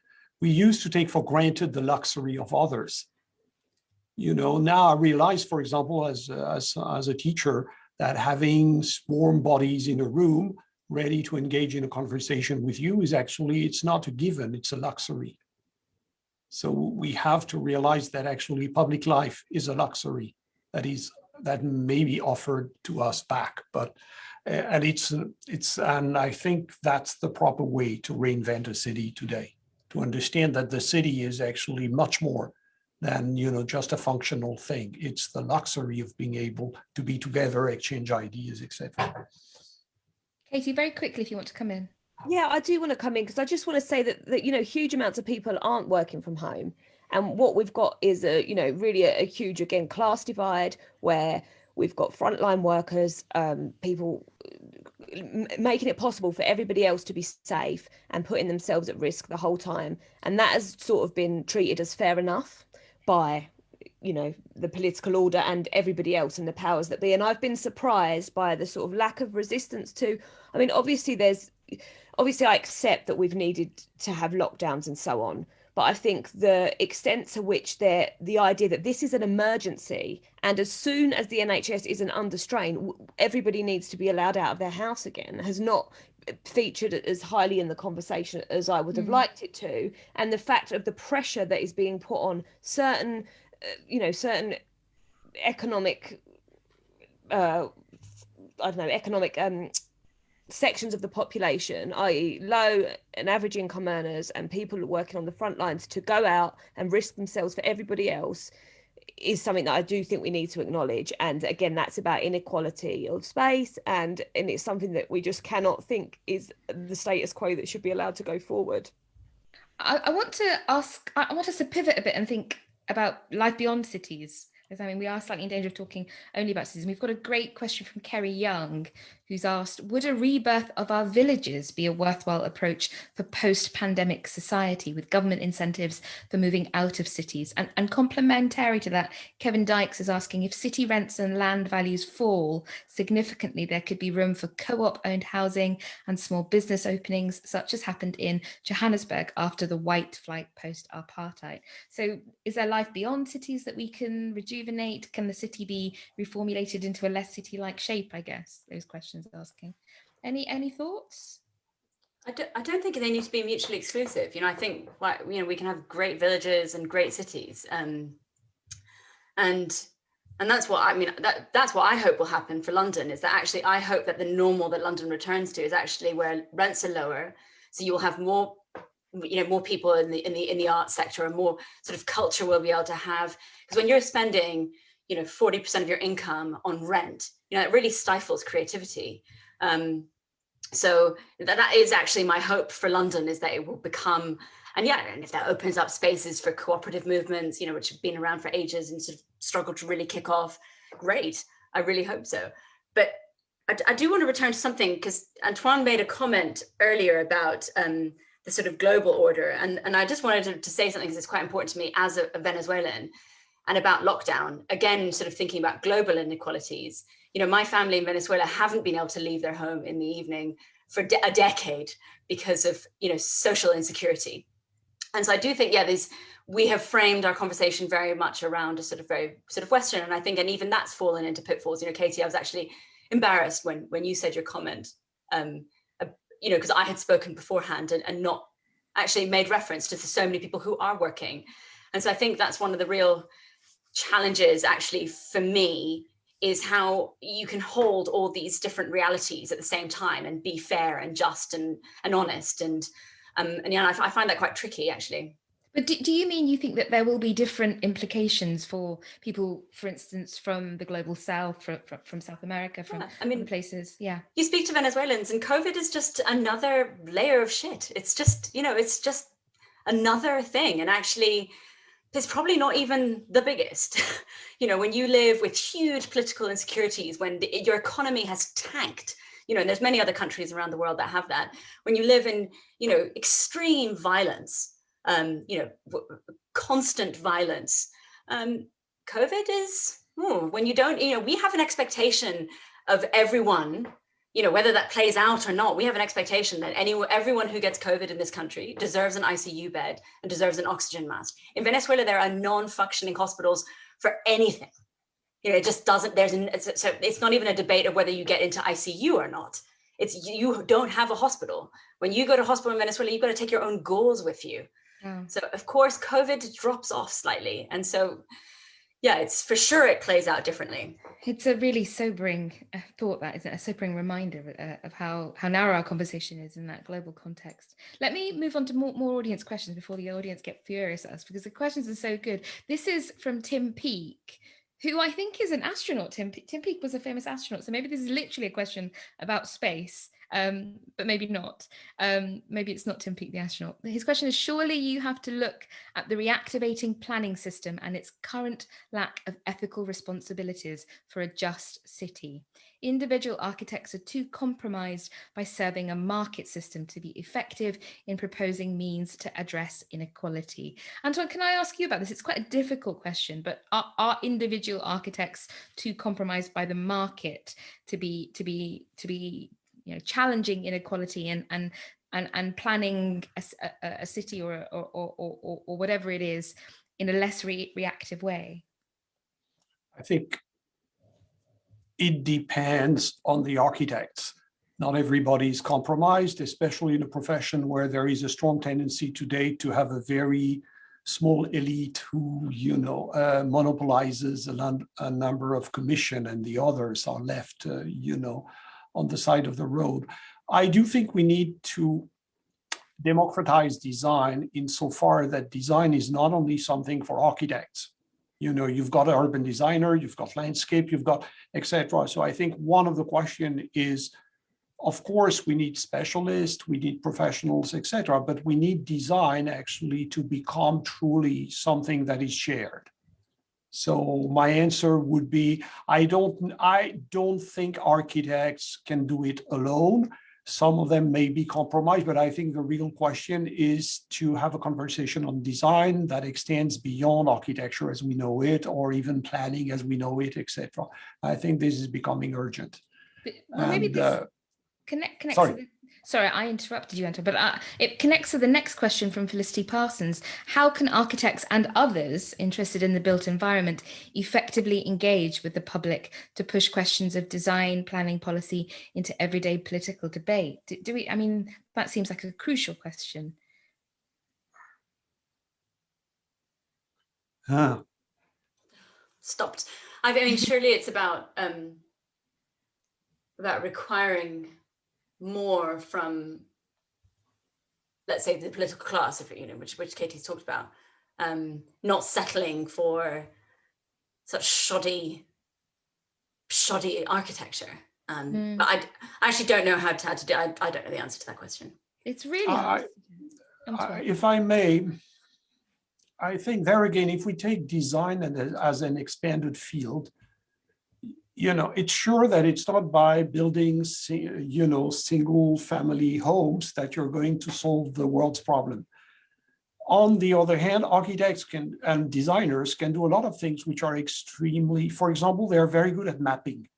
We used to take for granted the luxury of others. You know, now I realize, for example, as a teacher, that having warm bodies in a room ready to engage in a conversation with you is actually, it's not a given, it's a luxury. So we have to realize that actually public life is a luxury that may be offered to us back, but and and I think that's the proper way to reinvent a city today, to understand that the city is actually much more than, you know, just a functional thing. It's the luxury of being able to be together, exchange ideas, etc. Katie, very quickly, if you want to come in. Yeah, I do want to come in because I just want to say that you know, huge amounts of people aren't working from home, and what we've got is you know, really a huge, again, class divide where we've got frontline workers, people making it possible for everybody else to be safe and putting themselves at risk the whole time, and that has sort of been treated as fair enough by, you know, the political order and everybody else and the powers that be. And I've been surprised by the sort of lack of resistance to, I mean, obviously I accept that we've needed to have lockdowns and so on, but I think the extent to which the idea that this is an emergency, and as soon as the NHS isn't under strain, everybody needs to be allowed out of their house again, has not featured as highly in the conversation as I would have liked it to. And the fact of the pressure that is being put on certain, you know, certain economic, economic sections of the population, i.e. low and average income earners and people working on the front lines, to go out and risk themselves for everybody else, is something that I do think we need to acknowledge. And again, that's about inequality of space, and it's something that we just cannot think is the status quo that should be allowed to go forward. I want us to pivot a bit and think about life beyond cities. I mean, we are slightly in danger of talking only about cities. We've got a great question from Kerry Young, who's asked, would a rebirth of our villages be a worthwhile approach for post-pandemic society, with government incentives for moving out of cities? And complementary to that, Kevin Dykes is asking, if city rents and land values fall significantly, there could be room for co-op-owned housing and small business openings, such as happened in Johannesburg after the white flight post-apartheid. So is there life beyond cities that we can rejuvenate? Can the city be reformulated into a less city-like shape? I guess those questions asking. Any thoughts? I don't think they need to be mutually exclusive. You know, I think, you know, we can have great villages and great cities, and that's what I mean. That's what I hope will happen for London. Is that actually I hope that the normal that London returns to is actually where rents are lower, so you will have more, you know, more people in the arts sector, and more sort of culture will be able to have, because when you're spending, you know, 40% of your income on rent, you know, it really stifles creativity. So that is actually my hope for London, is that it will become, and if that opens up spaces for cooperative movements, you know, which have been around for ages and sort of struggled to really kick off, great. I really hope so. But I do want to return to something, because Antoine made a comment earlier about the sort of global order. And I just wanted to say something, because it's quite important to me as a Venezuelan, and about lockdown, again, sort of thinking about global inequalities. You know, my family in Venezuela haven't been able to leave their home in the evening for a decade because of, you know, social insecurity. And so I do think, we have framed our conversation very much around a very Western, and I think, and even that's fallen into pitfalls. You know, Katie, I was actually embarrassed when you said your comment, you know, because I had spoken beforehand and not actually made reference to so many people who are working. And so I think that's one of the real challenges actually for me, is how you can hold all these different realities at the same time and be fair and just and honest. And And yeah, I find that quite tricky, actually. But do you mean you think that there will be different implications for people, for instance, from the global south, from South America, from other places? Yeah. You speak to Venezuelans and COVID is just another layer of shit. It's just, it's just another thing. And actually, it's probably not even the biggest. When you live with huge political insecurities, when your economy has tanked, and there's many other countries around the world that have that. When you live in, extreme violence, constant violence. COVID is, when you don't, we have an expectation of everyone, whether that plays out or not, we have an expectation that everyone who gets COVID in this country deserves an ICU bed and deserves an oxygen mask. In Venezuela, there are non-functioning hospitals for anything. It just doesn't, so it's not even a debate of whether you get into ICU or not. It's you don't have a hospital. When you go to hospital in Venezuela, you've got to take your own gauze with you. So of course, COVID drops off slightly. And so, yeah, it's for sure it plays out differently. It's a really sobering thought, that isn't it? A sobering reminder of how narrow our conversation is in that global context. Let me move on to more audience questions before the audience get furious at us, because the questions are so good. This is from 𝗵𝘁𝗶𝗲, who I think is an astronaut. 𝗵𝘁𝗶𝗲 was a famous astronaut. So maybe this is literally a question about space. But maybe not. Maybe it's not 𝗵𝘁𝗶𝗲 the astronaut. His question is, surely you have to look at the reactivating planning system and its current lack of ethical responsibilities for a just city. Individual architects are too compromised by serving a market system to be effective in proposing means to address inequality. Antoine, can I ask you about this? It's quite a difficult question, but are individual architects too compromised by the market to be challenging inequality and planning a city or whatever it is in a less reactive way? I think it depends on the architects. Not everybody is compromised, especially in a profession where there is a strong tendency today to have a very small elite who, monopolizes a number of commission, and the others are left, on the side of the road. I do think we need to democratize design insofar that design is not only something for architects. You've got an urban designer, you've got landscape, you've got etc. So I think one of the question is, of course, we need specialists, we need professionals, etc. But we need design actually to become truly something that is shared. So my answer would be, I don't think architects can do it alone. Some of them may be compromised, but I think the real question is to have a conversation on design that extends beyond architecture as we know it, or even planning as we know it, etc. I think this is becoming urgent. Well, maybe this connects sorry, I interrupted you, Antoine, but it connects to the next question from Felicity Parsons. How can architects and others interested in the built environment effectively engage with the public to push questions of design, planning, policy into everyday political debate? That seems like a crucial question. Stopped. Surely it's about requiring more from, let's say, the political class, which Katie's talked about, not settling for such shoddy architecture. But I actually don't know how to do. I don't know the answer to that question. It's really hard. If I may, I think there again, if we take design as an expanded field, it's sure that it's not by building, single family homes that you're going to solve the world's problem. On the other hand, architects and designers can do a lot of things which are extremely, for example, they're very good at mapping.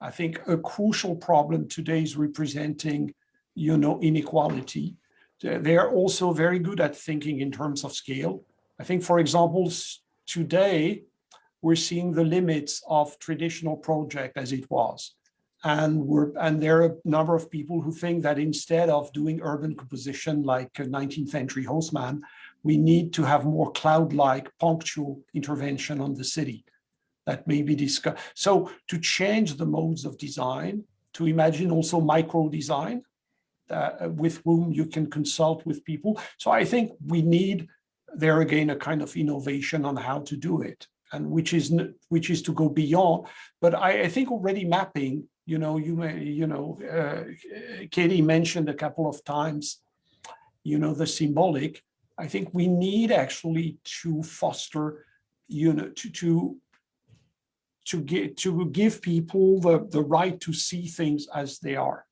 I think a crucial problem today is representing, inequality. They're also very good at thinking in terms of scale. I think, for example, today, we're seeing the limits of traditional project as it was. And there are a number of people who think that instead of doing urban composition like a 19th century Haussmann, we need to have more cloud-like punctual intervention on the city that may be discussed. So to change the modes of design, to imagine also micro design, with whom you can consult with people. So I think we need there again a kind of innovation on how to do it, and which is to go beyond. But I think already mapping, Katie mentioned a couple of times, the symbolic. I think we need actually to foster, to give people the right to see things as they are.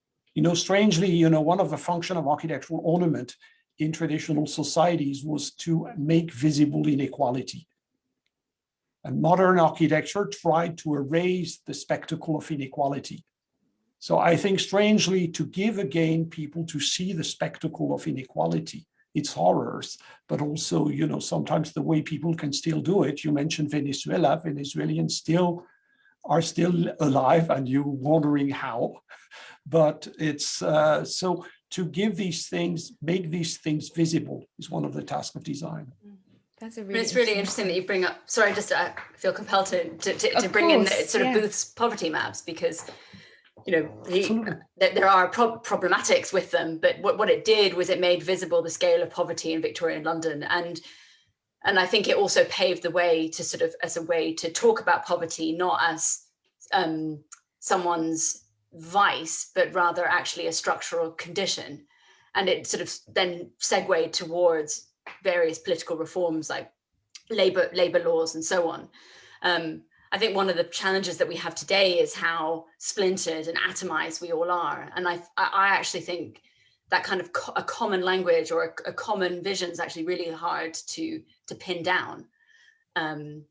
Strangely, one of the functions of architectural ornament in traditional societies was to make visible inequality. And modern architecture tried to erase the spectacle of inequality. So I think strangely to give again people to see the spectacle of inequality, its horrors, but also, sometimes the way people can still do it. You mentioned Venezuela. Venezuelans are still alive, and you're wondering how. But it's so to give these things, make these things visible is one of the tasks of design. That's a really it's really interesting that you bring up, sorry, just I feel compelled to bring in sort of Booth's poverty maps, because there are problematics with them, but what it did was it made visible the scale of poverty in Victorian London, and I think it also paved the way to sort of as a way to talk about poverty not as someone's vice, but rather actually a structural condition, and it sort of then segued towards various political reforms like labor laws and so on. I think one of the challenges that we have today is how splintered and atomized we all are. And I actually think that kind of a common language or a common vision is actually really hard to pin down. I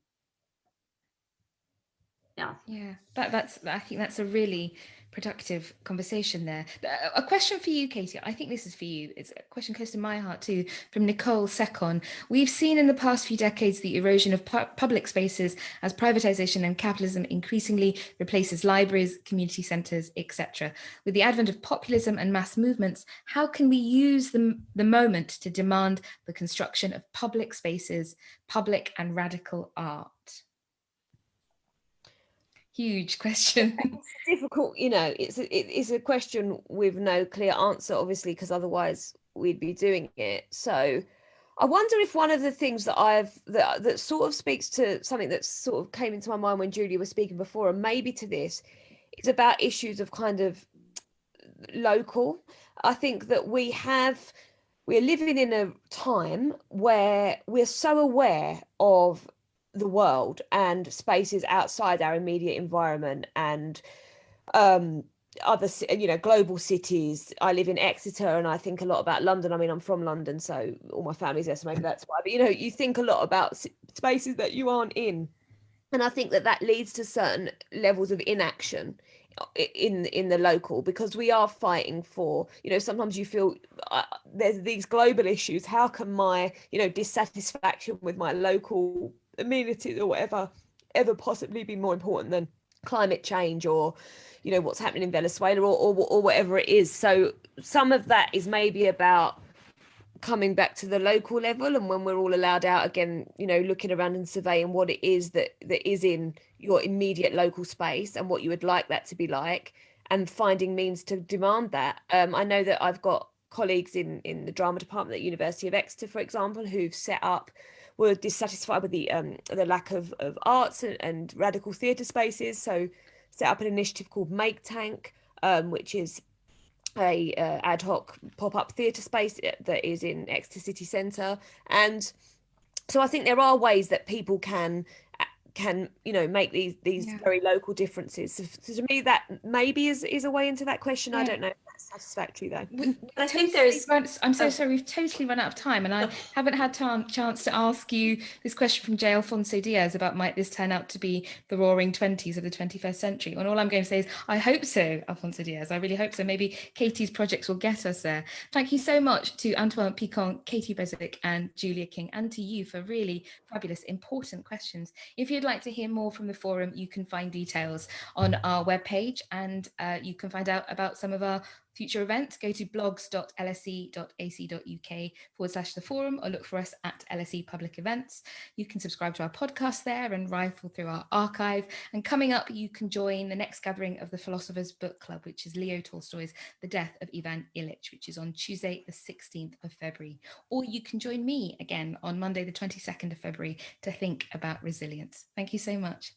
think that's a really productive conversation there. A question for you, Katie. I think this is for you. It's a question close to my heart too, from 𝗏𝗂𝗃𝗏. We've seen in the past few decades the erosion of public spaces as privatization and capitalism increasingly replaces libraries, community centres, etc. With the advent of populism and mass movements, how can we use the moment to demand the construction of public spaces, public and radical art? Huge question. It's difficult, it's a question with no clear answer, obviously, because otherwise we'd be doing it. So I wonder if one of the things that sort of speaks to something that sort of came into my mind when Julia was speaking before, and maybe to this, is about issues of kind of local. I think that we're living in a time where we're so aware of the world and spaces outside our immediate environment and other, global cities. I live in Exeter and I think a lot about London. I mean, I'm from London, so all my family's there, so maybe that's why. But, you think a lot about spaces that you aren't in. And I think that leads to certain levels of inaction in the local, because we are fighting for, sometimes you feel there's these global issues. How can my, dissatisfaction with my local amenities or whatever ever possibly be more important than climate change or what's happening in Venezuela or whatever it is? So some of that is maybe about coming back to the local level, and when we're all allowed out again, looking around and surveying what it is that is in your immediate local space and what you would like that to be like, and finding means to demand that. I know that I've got colleagues in the drama department at University of Exeter, for example, who've were dissatisfied with the lack of arts and radical theatre spaces, so set up an initiative called Make Tank, which is a ad hoc pop-up theatre space that is in Exeter City Centre. And so I think there are ways that people can make these very local differences. So to me, that maybe is a way into that question. I don't know if that's satisfactory though. I think there's I'm so sorry, we've totally run out of time, and I haven't had chance to ask you this question from 𝗓𝗏𝗄𝗃 about, might this turn out to be the roaring 20s of the 21st century? And all I'm going to say is I hope so, Alfonso Diaz. I really hope so. Maybe Katie's projects will get us there. Thank you so much to Antoine Picon, Katie Beswick and Julia King, and to you for really fabulous, important questions. If you'd like to hear more from the forum, you can find details on our webpage, and you can find out about some of our future events, go to blogs.lse.ac.uk/the forum or look for us at LSE Public Events. You can subscribe to our podcast there and rifle through our archive. And coming up, you can join the next gathering of the Philosophers Book Club, which is Leo Tolstoy's The Death of Ivan Ilyich, which is on Tuesday, the 16th of February. Or you can join me again on Monday, the 22nd of February to think about resilience. Thank you so much.